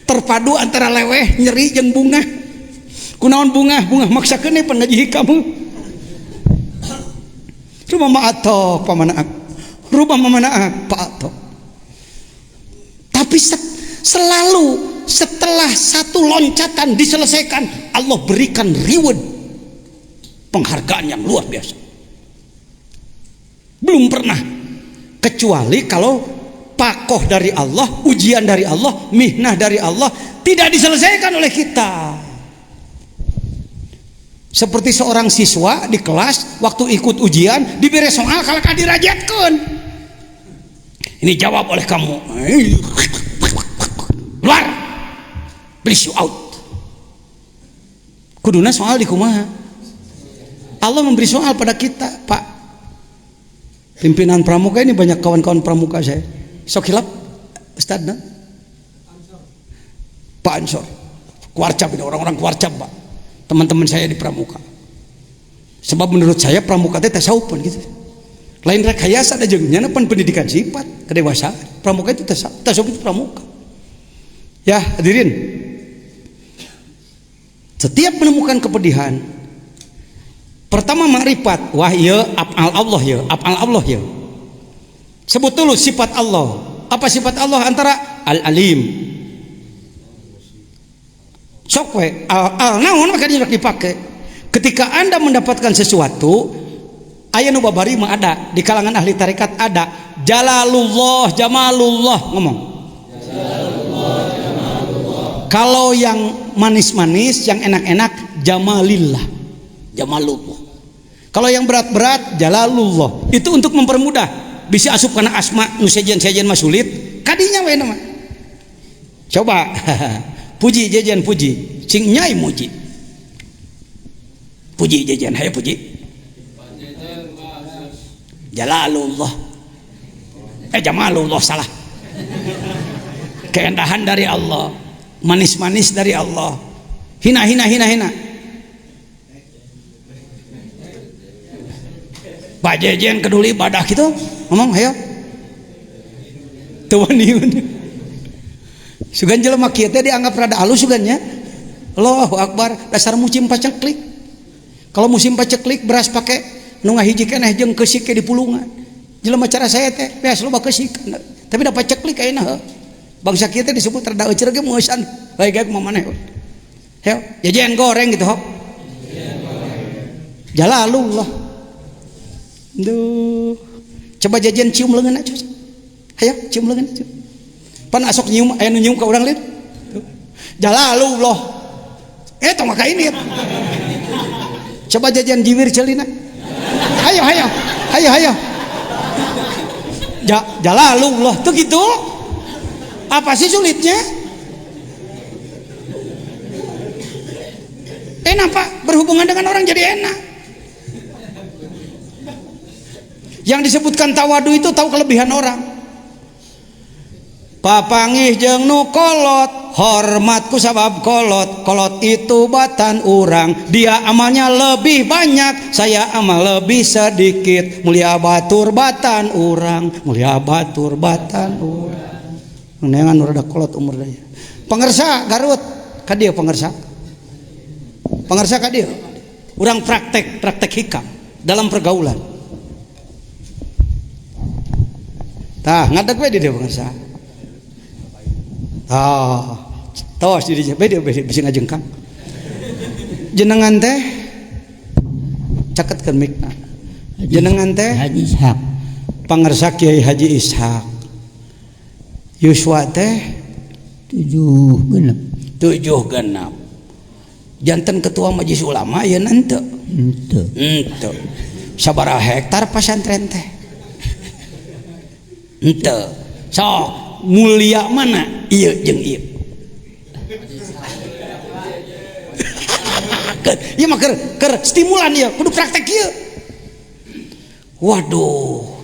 terpadu antara leweh nyeri jeung bunga kunaon bunga maksakeun penajih kamu rumah ma'atok pamanaak rumah mamanaak pa'atok tapi selalu setelah satu loncatan diselesaikan Allah berikan reward penghargaan yang luar biasa belum pernah kecuali kalau pakoh dari Allah ujian dari Allah mihnah dari Allah tidak diselesaikan oleh kita. Seperti seorang siswa di kelas waktu ikut ujian diberi soal kalau dirajatkan ini jawab oleh kamu keluar please you out kuduna soal di kumaha Allah memberi soal pada kita Pak pimpinan pramuka ini banyak kawan-kawan pramuka saya sok hilap Ustadz Pak Ansor Kuarcap ini orang-orang Kuarcap Pak teman-teman saya di pramuka sebab menurut saya pramuka teh tasawufan gitu lain rekayasa ada jeung pan pendidikan sifat kedewasaan pramuka itu tasawuf itu pramuka ya hadirin setiap menemukan kepedihan pertama makrifat wah ieu afal Allah ya afal Allah ya sebut dulu sifat Allah apa sifat Allah antara al-alim sok we naon maka dia dipakai ketika Anda mendapatkan sesuatu aya nu babari mah ada di kalangan ahli tarekat ada jalalullah jamalullah ngomong jalalullah jamalullah kalau yang manis-manis yang enak-enak jamalillah jamalullah kalau yang berat-berat jalalullah itu untuk mempermudah bisa asup kana asma nu sejen-sejen mah sulit kadinya we mah coba puji jajan puji cing nyai muji puji jajan hayo puji jalalullah jamalullah salah keindahan dari Allah manis-manis dari Allah hina Pak jajan keduli ibadah gitu ngomong hayo tuh waniun sugan jelema kieu teh dianggap rada halus sugannya Allahu Akbar dasar musim paceklik kalau musim paceklik beras pakai nu ngahiji keneh jeung keusik di pulungan jelema cara saya teh beas loba keusik tapi da paceklik ayeuna bangsa kieu teh disebut rada euceur ge meusan bae ge kumaha maneh heo jajan goreng gitu hok jalalullah duh coba jajan cium leungeunna coba hayo cium leungeun cium pan asok nyium aya nu nyium ka urang lain jalalullah tong ka ini coba jajan jiwir celina hayo jalalullah tuh gitu apa sih sulitnya enak Pak berhubungan dengan orang jadi enak yang disebutkan tawadu itu tahu kelebihan orang papangih jeung nu kolot, hormatku sabab kolot. Kolot itu batan urang, dia amalnya lebih banyak, saya amal lebih sedikit. Mulia batur batan urang, mulia batur batan urang. Nengan urang kolot umur daya. Pangersa Garut ka dieu pangersa. Pangersa ka dieu. Urang praktek hikam dalam pergaulan. Tah ngadeg we di dieu pangersa. Tos dirinya beda bisa ngajengkang. Jenengan teh caketkeun mikna. Jenengan teh Haji Ishak. pangersa Kiai Haji Ishak. Yuswa teh 7 genap. Janten ketua majelis ulama ya nanti. Ente. Sabaraha hektar pesantren teh? Ente. Sok mulia mana iya jeung iya. Ieu mah keur stimulan ieu, kudu praktek ieu. Waduh.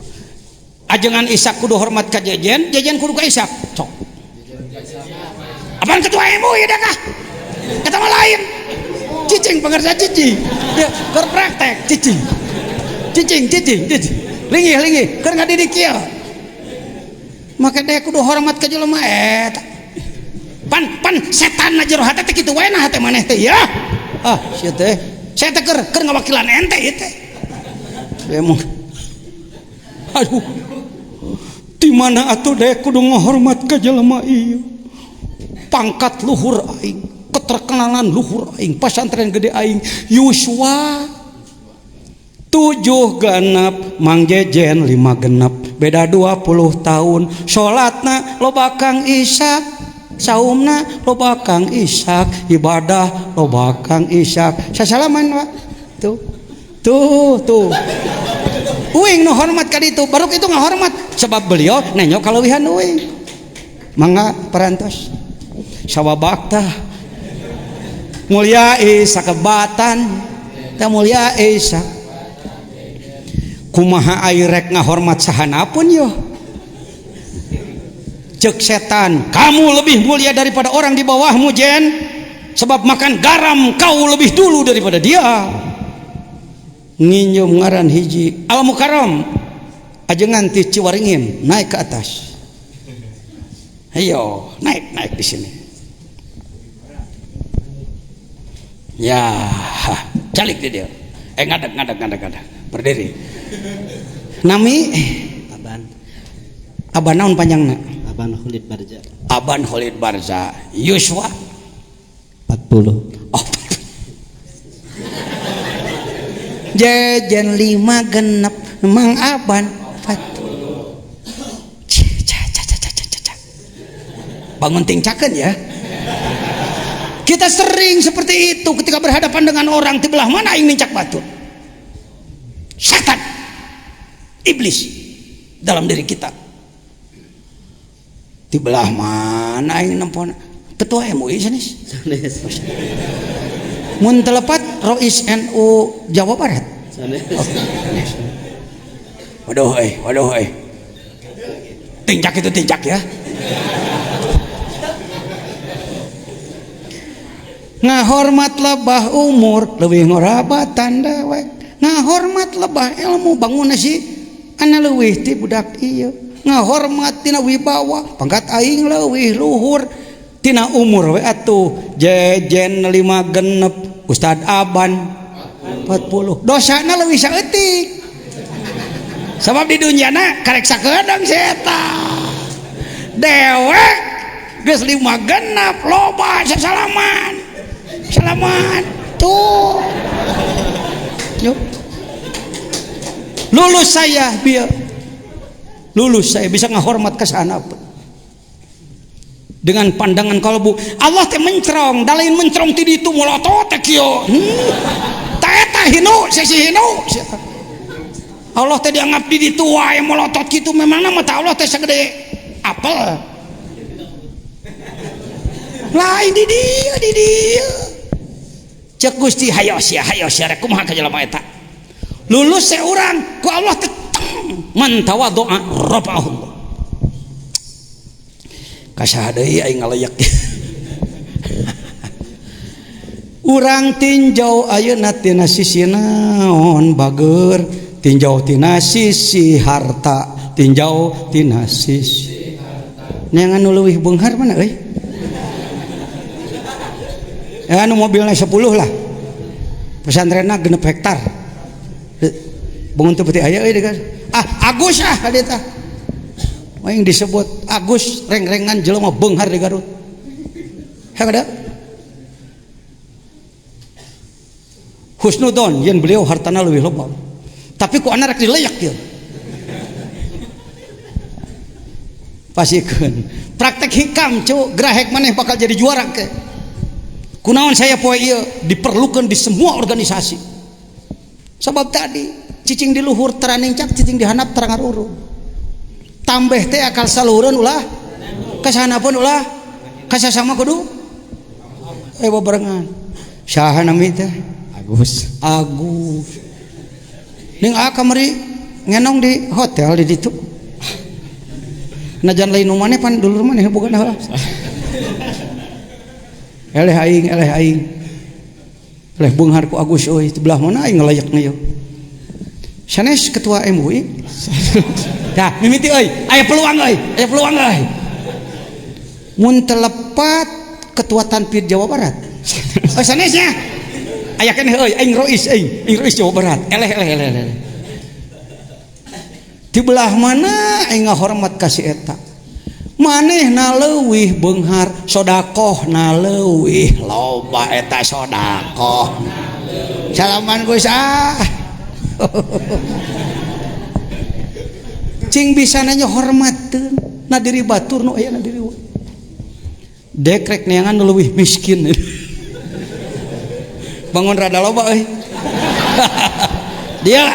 Ajengan Ishak kudu hormat ka Jejen kudu ka Ishak. Sok. Apaan ketua MU ieu da kah? Eta mah lain. Cicing pengerja cicing. Dia keur praktek cicing. Cicing. Linggih keur ngadidik ieu. Maka dia kudu hormat ke jelema eta. Pan setan na jero hate teh kitu wae na hate maneh teh ya. Sia teh. Saya teh keur ngawakilan ente ieu teh. Emang. Aduh. Di mana atuh dek kudu ngahormat ke jelema ieu. Pangkat luhur aing, keterkenalan luhur aing, pesantren gede aing, Yuswa 7 genep, Mang Jejen 5 genep, beda 20 tahun. Sholatna loba Kang Ishak, saumna loba Kang Ishak, ibadah loba Kang Ishak. Sasalaman Pak. Tuh. Uing nu hormat ka ditu, baru itu ngahormat sebab beliau nenyo kaluwihan uing. Mangga parantos. Sawabakta. Mulia sakebatan, ta mulia Ishak. Kumaha airek ngahormat sahanapun yo. Cek setan, kamu lebih mulia daripada orang di bawahmu Jen, sebab makan garam kau lebih dulu daripada dia. Nginjum ngaran hiji Al Mukarram ajengan ti Ciwaringin naik ke atas. Ayo naik di sini. Ya, calik dia. Ngadeg. Berdiri. Nami Aban naon panjangna? Aban Khalid Barza. Aban Khalid Barza. Yuswa 40. Oh. Jejen 5 genep, Mang Aban 40. Bangun tingcakeun ya. Kita sering seperti itu ketika berhadapan dengan orang di belah mana aing nincak batu. Setan, iblis dalam diri kita. Di belah mana aing nempona? Ketua MUI sanes. Mun telepat Rois NU Jawa Barat. Waduh euy. Tincak itu tincak ya. Ngahormat lebah umur leuwih ngorabatan dewek. Ngahormat lebah ilmu bangunna si ana leuwih ti budak ieu. Ngahormat tina wibawa pangkat aing leuwih luhur tina umur we atuh. Jejen 5 genep, Ustad Aban 40. Dosana leuwih saeutik. Sabab di dunyana karek sakeudang si eta. Dewek geus 5 genep loba sasalaman. Selamat tuh. Yuk. Lulus saya bisa ngahormat ke sana dengan pandangan kalbu. Allah teh mencrong, dalain mencrong ti ditu molotot teh kieu. Ta eta hinu, sesi hinu. Allah teh dianggap di ditu wae molotot kitu memangna mata Allah teh sagede apel. Lain di dia. Cek Gusti hayo sia rek kumaha ka jelema eta. Lulus seorang ku Allah teh man tawaddoa rafa'ahu. kasaha deui aing ngalayak. Urang tinjau ayeuna tina sisi naon bager, tinjau tina sisi harta, tinjau tina sisi neangan nu leuwih beunghar mana euy? Anu mobilna 10 lah. Pesantrenna 6 hektar. Bangun teu peuting aya euy degas. Agus hade tah. Yang disebut Agus reng-rengan jelema beunghar di Garut. Heuh husnudon yen beliau hartana leuwih loba. Tapi ku ana rek dileyak kieu. Pasikeun. Praktek hikam cu, grahek maneh bakal jadi juara ke. Kunaon saya poe ieu diperlukan di semua organisasi. Sebab tadi cicing di luhur teraning cak, cicing di handap terang arurun. Tambah teh akal salureun ulah kasanapeun ulah kasasama kudu bebarengan. Saha nami teh? Agus. Ning kamari ngenong di hotel di ditu. Najan lain nu maneh pan dulur maneh boga heula. Eleh aing. Eleh beunghar ku Agus euy, sebelah mana aing ngalayakna yeuh. Sanes ketua MUI. Dah mimiti euy, aya peluang euy. Mun telepat ketua Tanpid Jawa Barat. Sanesnya aya keneh euy aing Rois Jawa Barat. Eleh. Di belah mana aing ngahormat ka si eta. Manehna leuwih beunghar, sodakohna leuwih loba eta sodakoh. Salaman Gus cing bisa nanya hormateun na diri batur nu aya na diri dekrek neangan nu leuwih miskin. Bangun rada loba euy. Dia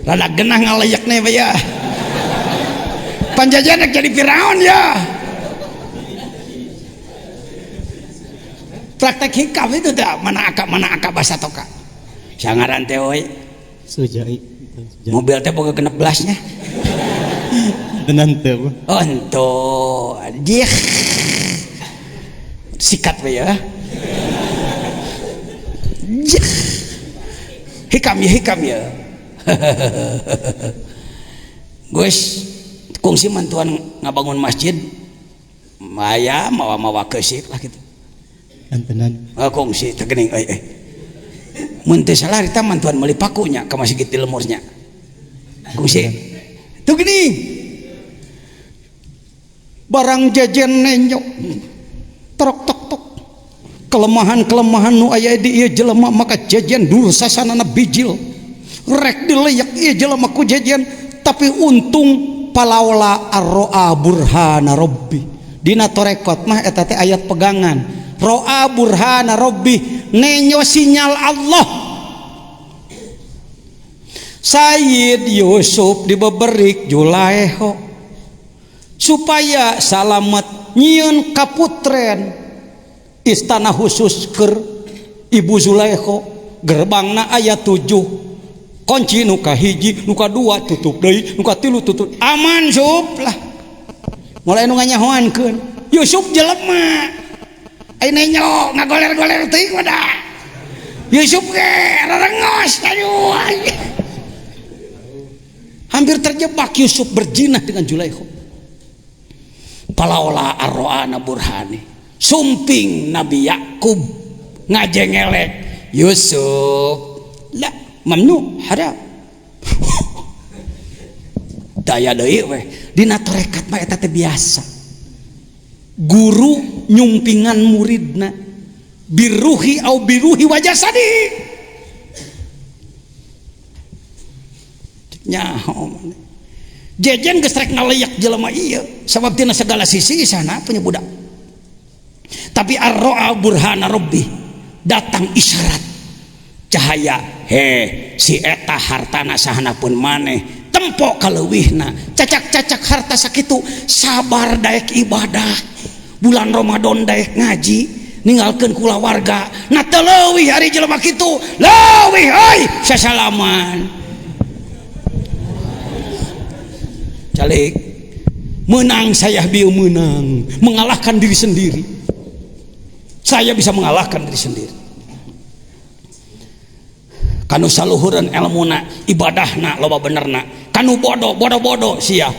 rada genah ngalayakna ya. Panjajan jadi Firaun ya. Praktek hikam itu dah mana akak bahasa toka. Sangaran teh euy. Sujai. Mobil teh boga genep belasnya. Tenan teu. Oh ento. Dia sikat we ya. Hikam ya. Guys, kongsi mantuan ngabangun masjid. Maya mawa keusik lah gitu. Antenan. Kongsi teu geuning euy. Mun teu salah eta mantuan meuli pakunya ka masjid di lemurnya. Kongsi. Teu geuning. Barang jajan nenyok. Tok kelemahan nu aya di ieu jelema maka jajan dursasanana bijil rek dileyak ieu jelema ku jajan tapi untung palaula ar-ro'a burhana rabbi dina torekot mah eta teh ayat pegangan ro'a burhana rabbi nenyo sinyal Allah. Sayyid Yusuf dibeberik Julaiho supaya salamet nyieun kaputren istana khusus keur Ibu Zulaikha gerbangna aya 7 kunci nu kahiji nu kadua tutup deui nu katilu tutup aman sup lah mulai nu nganyahoankeun Yusuf jelema ai nenyo ngagoler-goler teuing wadah Yusuf ge rarengos aduh hampir terjebak Yusuf berzina dengan Zulaikha palaula ar-ro'ana burhani sumping Nabi Yakub ngajengelek Yusuf lah mamnu haram daya deui we dina tarekat mah eta teh biasa guru nyumpingan muridna biruhi au biruhi wajasadi nyaho jejen geus rek ngaleyak jelema ieu sabab tina segala sisi sana punya budak. Tapi ar-ro'a burhana rabbi datang isyarat cahaya si eta hartana sahanapun maneh tempo kaleuwihna cacak-cacak harta sakitu sabar daek ibadah bulan Ramadan daek ngaji ninggalkeun kulawarga na teu leuwih hari jelema kitu leuwih euy sasalaman calik Menang saya bieu menang, mengalahkan diri sendiri. Saya bisa mengalahkan diri sendiri. Kanu saluhureun ilmuna, ibadahna loba benerna. Kanu bodoh sia.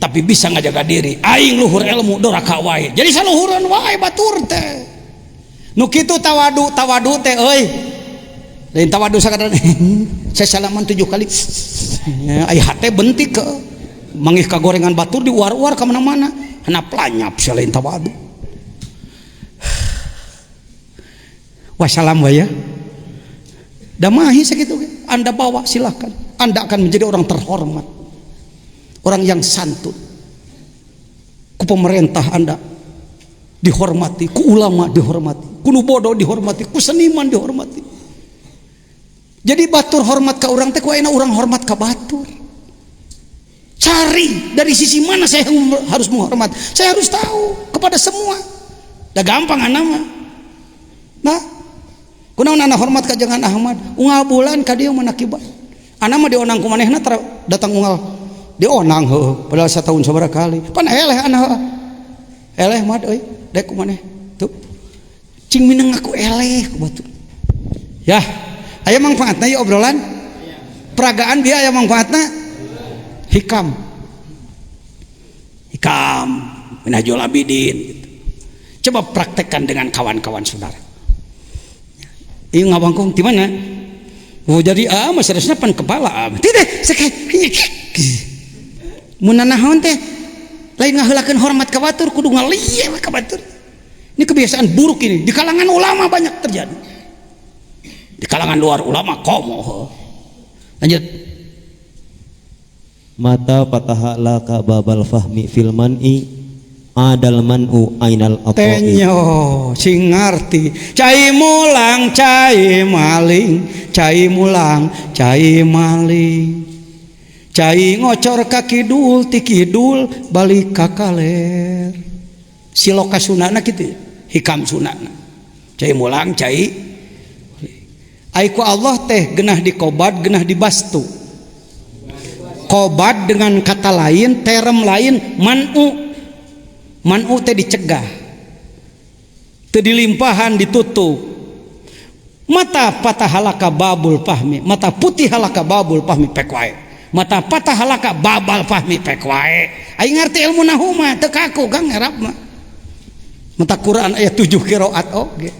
Tapi bisa ngajaga diri. Aing luhur ilmu doraka wae. Jadi saluhureun wae batur teh. Nu kitu tawadu teh euy. Lain tawadu sakadar saya salaman 7 kali. Ai hate bentik ke mangih ka gorengan batur di uar-uar ka mana-mana. Hana planyap selain tawadu. Wassalam ya. Damahi segitu. Anda bawa silahkan. Anda akan menjadi orang terhormat. Orang yang santun. Ku pemerintah Anda dihormati, ku ulama dihormati, ku bodoh dihormati, ku seniman dihormati. Jadi batur hormat ka urang teh ku ayeuna urang hormat ka batur. Cari dari sisi mana saya harus menghormat. Saya harus tahu kepada semua. Dah gampang anama. Nah, kunaon ana hormat ka jangan Ahmad. Unggal bulan ka dieu manakibat. Ana mah dionang ku manehna datang unggal dionang heuh. Padahal satahun sabaraha kali. Pan eleh ana heuh. Eleh mah euy, dek ku maneh. Tuh. Cing mineng aku eleh ku batur. Ya, aya manfaatna ieu obrolan. Peragaan bieu aya manfaatna. Hikam Minhajul Abidin gitu. Coba praktekkan dengan kawan-kawan saudara. Ieu ngabangkung di mana? Oh jadi mah seriusna pan kepala tidak sakit. Mun nanaon teh lain ngaheulakeun hormat ka batur kudu ngalieu ka batur. Ini kebiasaan buruk ini di kalangan ulama banyak terjadi. Di kalangan luar ulama komo. Lanjut. Mata pataha laka babal fahmi fil man'i adal man'u ainal aqai. Tenyo sing ngarti cai mulang cai maling, cai mulang cai maling, cai ngocor ka kidul ti kidul balik ka kaler. Siloka sunana kitu hikam sunana cai mulang cai ai ku Allah teh genah dikobat genah dibastu. Kobat dengan kata lain, term lain, man'u teh dicegah, teu dilimpahan ditutup. Mata patah halaka babul fahmi, mata putih halaka babul fahmi pek wae. Mata patah halaka babal fahmi pek wae. Aing ngarti ilmu nahwu mah teu kaku Kang Arab mah. Mata Quran ayat 7 qiraat oge.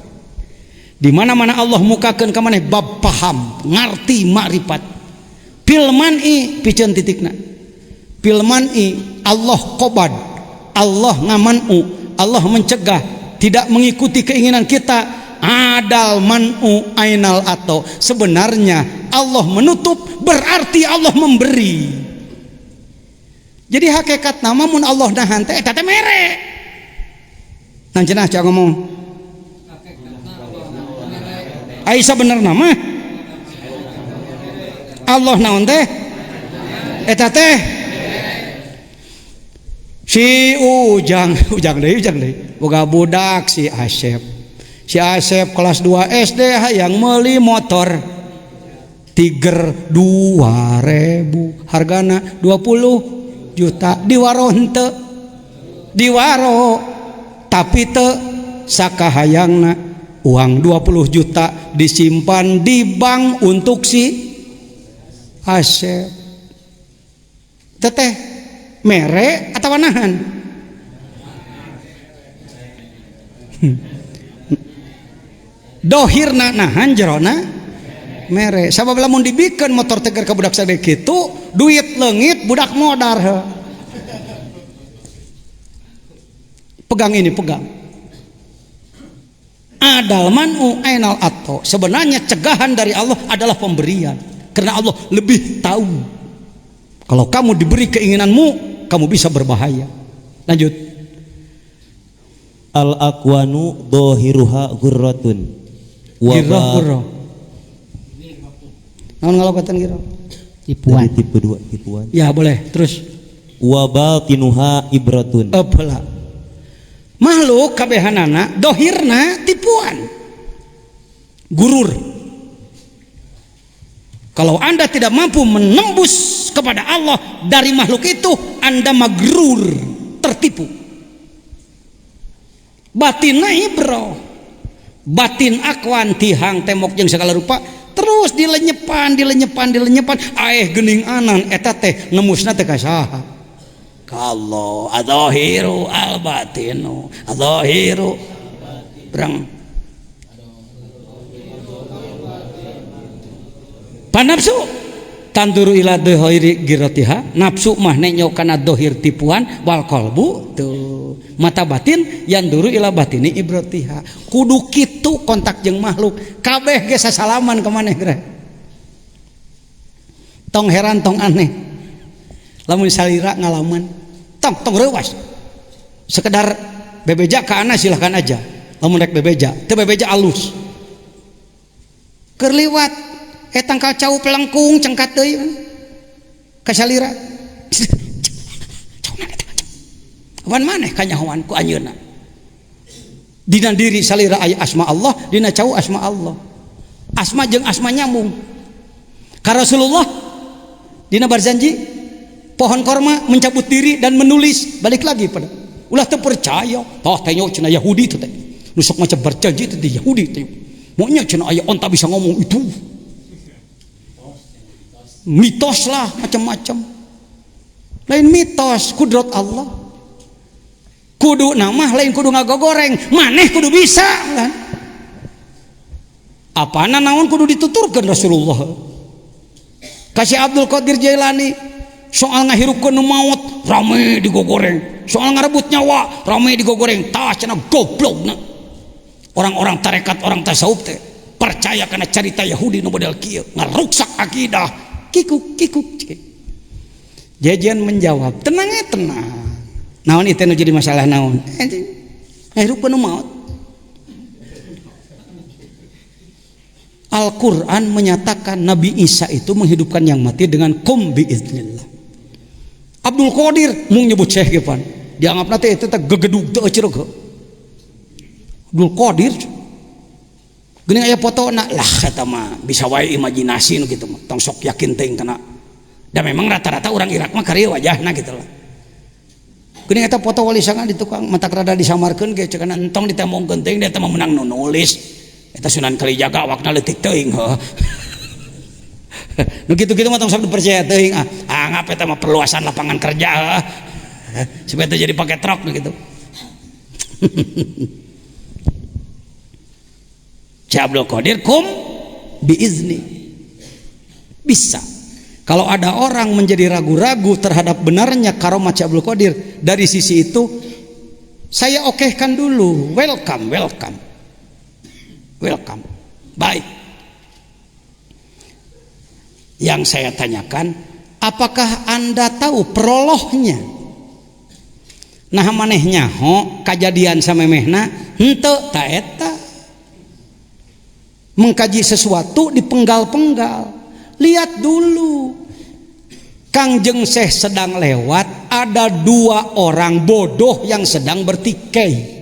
Di mana-mana Allah mukakeun ka maneh bab paham, ngarti makrifat. Pilman'i piceun titikna. Pilman'i Allah qobad, Allah ngaman'u, Allah mencegah, tidak mengikuti keinginan kita. Adal man'u ainal ato. Sebenarnya Allah menutup berarti Allah memberi. Jadi hakikat nama mun Allah nahan teh eta teh mere. Nan cenah cak ngomong. Aisyah bener nama Allah naon teh eta teh si ujang deui boga budak si Asep kelas 2 SD hayang meuli motor Tiger 2000 hargana 20 juta diwaro henteu diwaro tapi teu sakahayangna uang 20 juta disimpan di bank untuk si Asep teteh mere atau nahan dohirna nahan jerona mere sabab lamun dibikeun motor teger ka budak sade kitu duit leungit budak modar he. Pegang ini pegang adal man'u ainal ato. Sebenarnya cegahan dari Allah adalah pemberian. Karena Allah lebih tahu. Kalau kamu diberi keinginanmu, kamu bisa berbahaya. Lanjut. Al aqwanu dhahiruha ghurratun. Ghurrah. Naon ngalokatan gira? Tipuan. Tipe 2 tipuan. Ya boleh. Terus. Wa batinuha ibratun. Apalah. Makhluk kabehanana dohirna tipuan. Gurur. Kalau Anda tidak mampu menembus kepada Allah dari makhluk itu, Anda magrur, tertipu. Batinna ibro, batin akwan tihang temok jeung segala rupa, terus dilenyepan gening anan eta teh nemusna teh ka saha? Ka Allah. Adzahiru al batinu, adzahiru berang panapsu tanduru ila dhairi giratiha, nafsu mah nenyo kana dohir tipuan, wal qalbu tuh mata batin yanduru ila batini ibratiha. Kudu kitu kontak jeung makhluk, kabeh ge sasalaman ka maneh geura. Tong heran tong aneh lamun salira ngalaman tong reuwas sekedar bebeja ka ana silahkan aja, lamun rek bebeja teu bebeja alus keur liwat etang kacau pelengkung cengkat deui ka salira wan maneh kanyahoan ku anjeunna dina diri salira aya asma Allah, dina cau asma Allah, asma jeung asma nyambung ka Rasulullah dina berjanji pohon korma mencabut diri dan menulis balik lagi pada ulah teu percaya tah teh cenah Yahudi teh nu sok maca berjanji teh Yahudi teh monya cenah aya onta bisa ngomong itu mitos lah macam-macam. Lain mitos kudrat Allah, kudu nama lain kudu ngagogoreng, maneh kudu bisa kan apana naon kudu dituturkeun Rasulullah. Kasih Abdul Qadir Jailani soal ngahirupkeun maut rame digogoreng, soal ngarebut nyawa rame digogoreng, tah cenah goblokna orang-orang tarekat, orang tasawuf teh percaya karena cerita Yahudi nu model kieu ngaruksak akidah. Kikuk jajan menjawab tenang naon itu nu jadi masalah naon ngahirupkeun maut. Al-Quran menyatakan Nabi Isa itu menghidupkan yang mati dengan kum biiznillah. Abdul Qadir mung nyebut Syekh Gifan dianggap nanti itu gegedug teu ceureuh Abdul Qadir geuning aya fotona lah eta mah bisa wae imajinasi nu kitu mah tong sok yakin teuing kana da memang rata-rata orang Irak mah karya wajahna gitu lah. Geuning eta foto wali sanga di tukang matak rada disamarkeun ge ceukana entong ditemongkeun teuing da eta mah menang nu nulis eta Sunan Kalijaga awakna leutik teuing heuh. Nu kitu-kitu mah tong sok dipercaya teuing ngap eta mah perluasan lapangan kerja heuh. Supaya teu jadi pake truk nu kitu. Abdul Qadir kum biizni bisa. Kalau ada orang menjadi ragu-ragu terhadap benarnya karomat Abdul Qadir dari sisi itu, saya okehkan dulu, welcome. Baik. Yang saya tanyakan, apakah Anda tahu perolohnya? Nah manehnya kejadian samemehna henteu ta eta. Mengkaji sesuatu dipenggal-penggal, lihat dulu Kangjeng Syekh sedang lewat, ada dua orang bodoh yang sedang bertikai.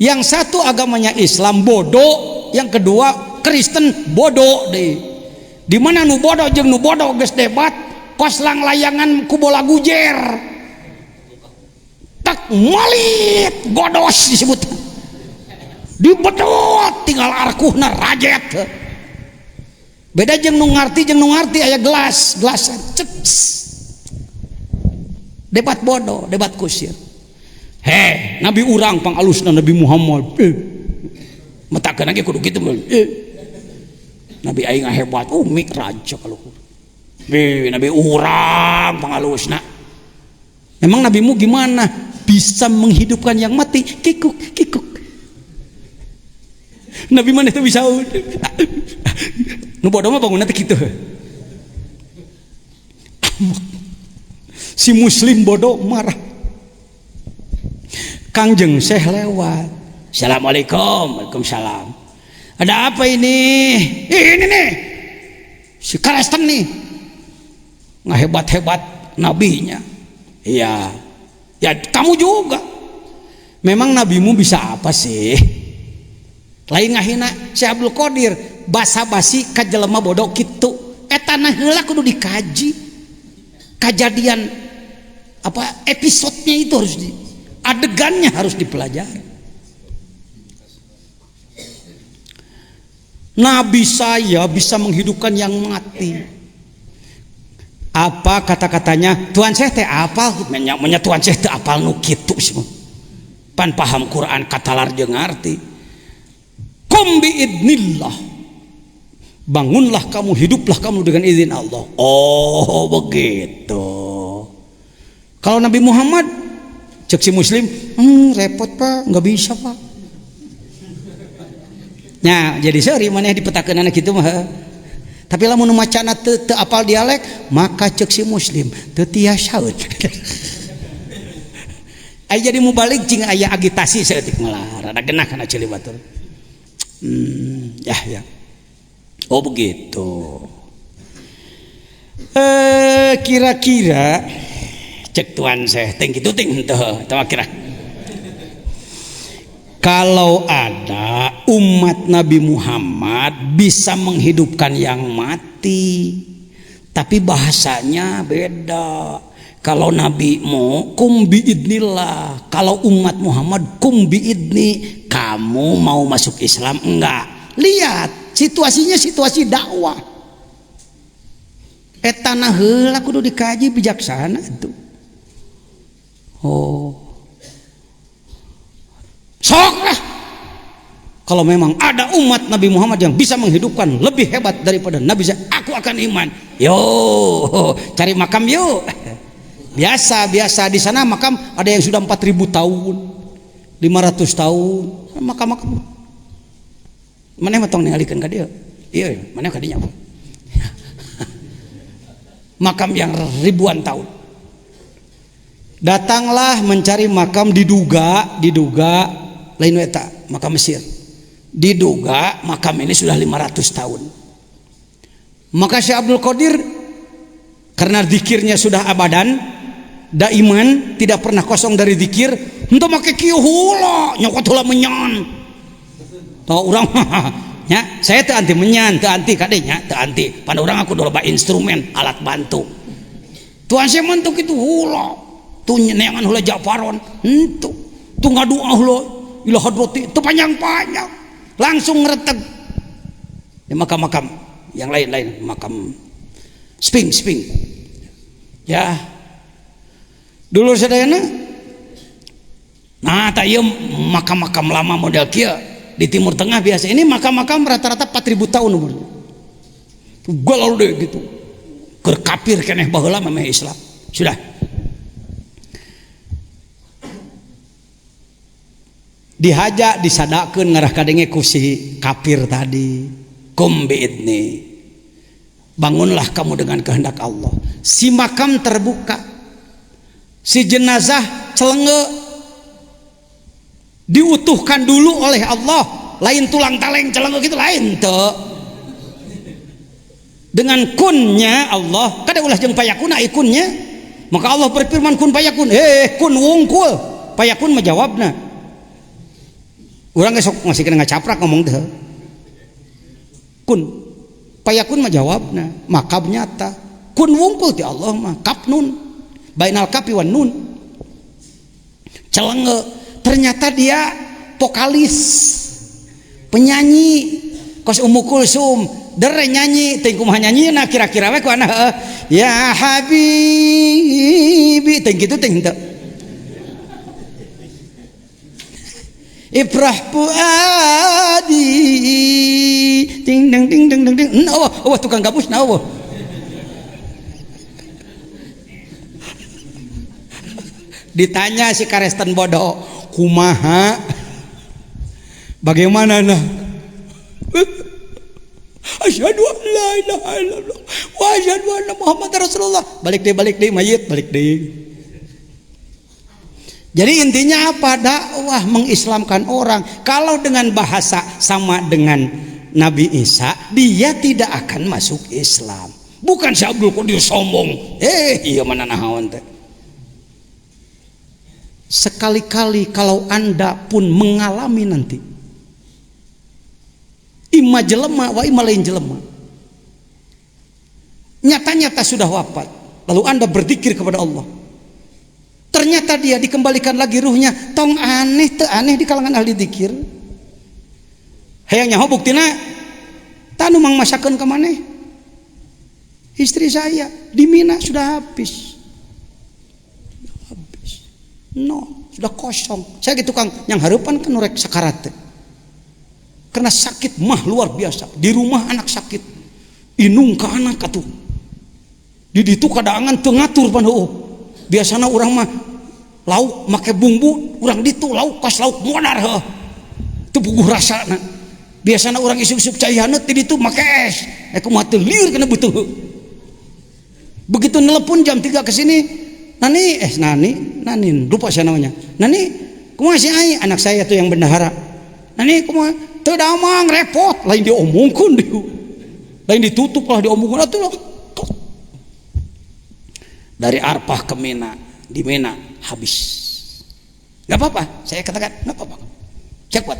Yang satu agamanya Islam bodoh, yang kedua Kristen bodoh deh. Di mana nu bodoh jeung nu bodoh geus debat, koslang layangan ku bola gujer. Tak malit godos disebut. Dibedot tinggal arkuhna rajet. Beda jeung nu ngarti aya gelasan ceps. Debat bodoh, debat kusir. Nabi urang pangalusna Nabi Muhammad. Metakeun ge kudu kitu. Nabi aing hebat, mikraj kalau. Nabi urang pangalusna. Memang nabimu gimana? Bisa menghidupkan yang mati, kikuk. Nabi mana itu bisa nu bodoh mah bangun nanti gitu. Si muslim bodoh marah. Kangjeng Syekh lewat. Assalamualaikum. Waalaikumsalam. Ada apa ini? Ini nih si Kristen nih nggak hebat nabinya. Iya ya kamu juga. Memang nabimu bisa apa sih? Lain ngahina si Abdul Qadir basa-basi ka jelema bodoh kitu. Eta tanah heula kudu dikaji. Kejadian apa episodenya itu harus adegannya harus dipelajari. Nabi saya bisa menghidupkan yang mati. Apa kata-katanya? Tuan saya teh apal, menya tuan saya teh apal nu kitu semua. Pan paham Quran katalar jeung ngarti. Qum bi idnillah. Bangunlah kamu, hiduplah kamu dengan izin Allah. Oh, begitu. Kalau Nabi Muhammad cek si Muslim, repot Pak, nggak bisa Pak. Nah, jadi seri mana dipetakeun anak kitu mah. Tapi lamun macana teu apal dialek, maka cek si Muslim teu tiasaeun. Ai jadi mubalik cing aya agitasi saeutik malah rada genah kana ceuli batur. Ya. Oh begitu. Kira-kira cek tuan saya teng kitu teng henteu kira. Kalau ada umat Nabi Muhammad bisa menghidupkan yang mati, tapi bahasanya beda. Kalau Nabi mau kum biidnillah, kalau umat Muhammad kum biidni, kamu mau masuk Islam enggak? Lihat situasinya situasi dakwah. Tanah heula kudu dikaji bijaksana itu. Oh. Sok lah. Kalau memang ada umat Nabi Muhammad yang bisa menghidupkan lebih hebat daripada Nabi saya, aku akan iman. Yo, cari makam yuk. Biasa di sana makam ada yang sudah 4.000 tahun, 500 tahun, makam-makam. Mana matong ningalikeun ka dieu? Iya, mana ka dinya? Makam yang ribuan tahun. Datanglah mencari makam diduga lain eta makam Mesir. Diduga makam ini sudah 500 tahun. Maka Syekh Abdul Qadir karena zikirnya sudah abadan, daiman, tidak pernah kosong dari zikir, henteu make kieu heula, nyokot heula menyan. Tah urang nya, saya teu anti menyan, teu anti kade nya, teu anti. Pan urang aku loba instrumen, alat bantu. Tuan saya mantuk itu heula. Tu nyenengan heula Jafaron, henteu. Tu ngadoa heula ila hadrati teu panjang-panjang. Langsung ngreteg. Di makam-makam yang lain-lain, makam Sphinx. Ya. Dulu sadayana nah tak ieu makam-makam lama model kieu di Timur Tengah biasa. Ini makam-makam rata-rata 4.000 tahun umurnya. Galau deh gitu. Keur kafir keneh baheula memeh Islam. Sudah. Dihaja disadakeun ngarah kadenge ku si kafir tadi. Kum biidni. Bangunlah kamu dengan kehendak Allah. Si makam terbuka. Si jenazah celenge diutuhkan dulu oleh Allah. Lain tulang taleng celenge gitu lain teu. Dengan kunnya Allah, kada ulah jeung payakun ikunnya. Maka Allah berfirman kun payakun. Kun wungkul. Payakun menjawabna. Urang esok masih kena ngacaprak ngomong teh. Kun payakun mah jawabna, makam nyata. Kun wungkul ti Allah mah kap nun. Bainal kapi wan nun. Celenge, ternyata dia vokalis, penyanyi. Kos Ummu Kulsum, dere nyanyi, teuing kumaha nyanyina kira-kira we ku ana ya habibi, teuing kitu teuing henteu. Ibrah puadi ding ding ding ding ding. Oh, tukang gabus na oh. Ditanya si karesten bodoh, kumaha? Bagaimana nah? Asyhadu an la ilaha illallah wa asyhadu anna Muhammadar Rasulullah. Balik deh mayit, balik deh. Jadi intinya apa? Dakwah mengislamkan orang. Kalau dengan bahasa sama dengan Nabi Isa, dia tidak akan masuk Islam. Bukan si Abdul Qadir sombong. Iya mana nahawan teh. Sekali-kali kalau Anda pun mengalami nanti imma jelema wa imma lain jelema, nyata-nyata sudah wafat, lalu Anda berzikir kepada Allah, ternyata dia dikembalikan lagi ruhnya, tong aneh teu aneh di kalangan ahli zikir. Hayang nyaho buktina tanu mang masakeun ka maneh. Istri saya di Mina sudah habis. No, sudah kosong. Saya gitu Kang, yang harapan kan rek sakarat. Karena sakit mah luar biasa. Di rumah anak sakit, inung ka anak atuh. Di ditu kadangan teu ngatur pan heueuh. Biasana urang mah lauk make bumbu, urang ditu lauk pas lauk modar heueuh. Teu puguh rasana. Biasana urang isuk-isuk cai haneut di ditu make es. Kumaha teu lieur kana beuteung heueuh. Begitu nelpon jam 3 ke sini, Nani, lupa saya namanya. Nani, kumaha si ai anak saya tuh yang bendahara. Nani, kumaha teu damang repot, lain diomongkeun dieu. Lain ditutup lah diomongkeun atuh lah. Dari Arfah ke Mina, di Mina habis. Enggak apa-apa, saya katakan enggak apa-apa. Cepat.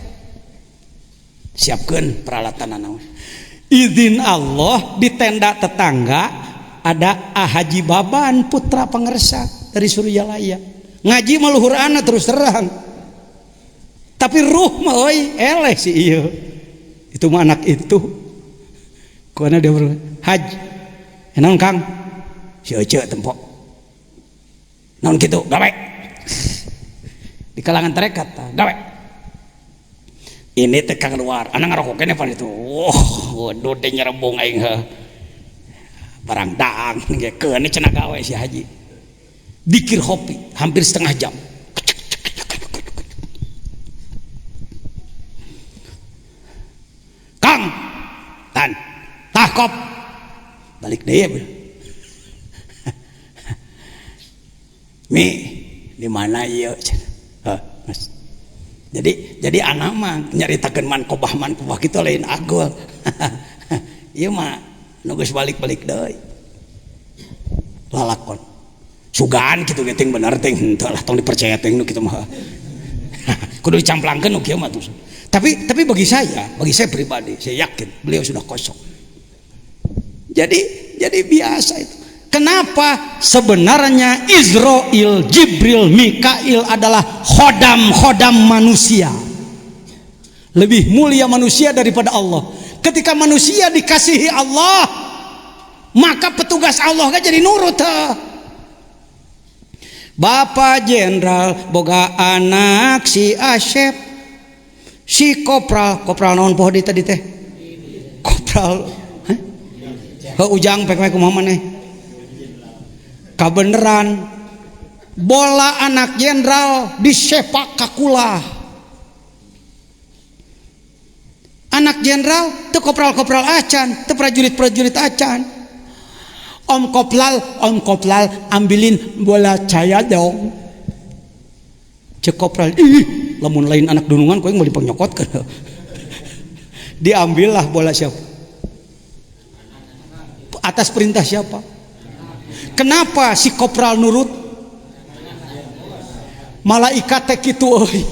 Siapkeun peralatan naon. Izin Allah di tenda tetangga ada Haji Baban putra pengersa dari Suryalaya ngaji maluhur anak terus terang, tapi ruh mah euy eleh si ieu itu mah anak itu kuana dia haji naon Kang si ece tempo naon kitu gawe di kalangan tarekat gawe ini teh Kang luar anak ngarokok keneh pan itu waduh teh nyerembung aing heuh barang daang keun cenah gawe si haji dikir kopi hampir setengah jam. Kang tan tah kop balik deui Mi di mana ieu Mas. Jadi anak mah nyaritakeun mankobah kitu lain agul. Ieu mah nu geus balik-balik deui. Lalakon. Sugaan kitu ge ting bener ting henteu lah tong dipercaya ting nu kitu mah. Kudu dicamplangkeun nu kieu mah tuh. Tapi bagi saya pribadi, saya yakin beliau sudah kosong. Jadi biasa itu. Kenapa sebenarnya Israil, Jibril, Mikail adalah khodam manusia. Lebih mulia manusia daripada Allah. Ketika manusia dikasihi Allah, maka petugas Allah kan jadi nurut. Bapak Jenderal boga anak si Asep, si Kopral naon poho di tadi teh? Kopral, ujang pek kumaha maneh? Kabeneran bola anak jenderal di sepak kakulah. Anak jenderal teu kopral acan, teu prajurit acan. Om Koplal ambilin bola caya dong. Cek kopral, ih lamun lain anak dunungan kowe mau dipengnyokotkeun. Diambillah bola siapa? Atas perintah siapa? Kenapa si kopral nurut? Malaikat teh kitu euy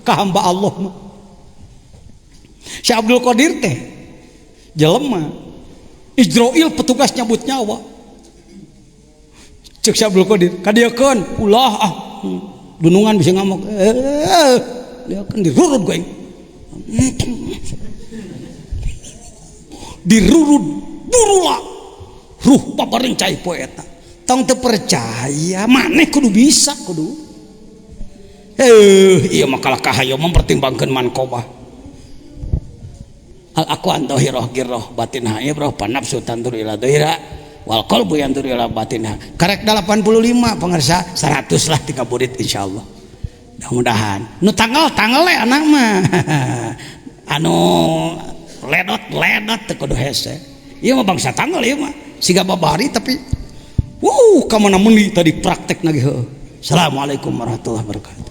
ka hamba Allah mah. Si Abdul Qadir teh jelema Israil petugas nyabut nyawa. Cek si Abdul Qadir kadiekeun ulah dunungan bisa ngamuk dia kan dirurut goeng dirurut burula ruh paparing cai poeta tong teu percaya maneh kudu bisa kudu iya makalah kahayo mempertimbangkeun mankobah al aqwan dhahirah girrah batinha ibrah panafsu tandur ila dhaira wal qalbu yandur ila batinha karek 85 pengersa 100 lah 3 murid insyaallah mudah-mudahan nu tanggal we anak mah anu ledot teu kudu hese ieu mah bangsa tanggal ieu mah siga babari tapi ka mana meuni tadi praktek nage heuh. Assalamualaikum warahmatullahi wabarakatuh.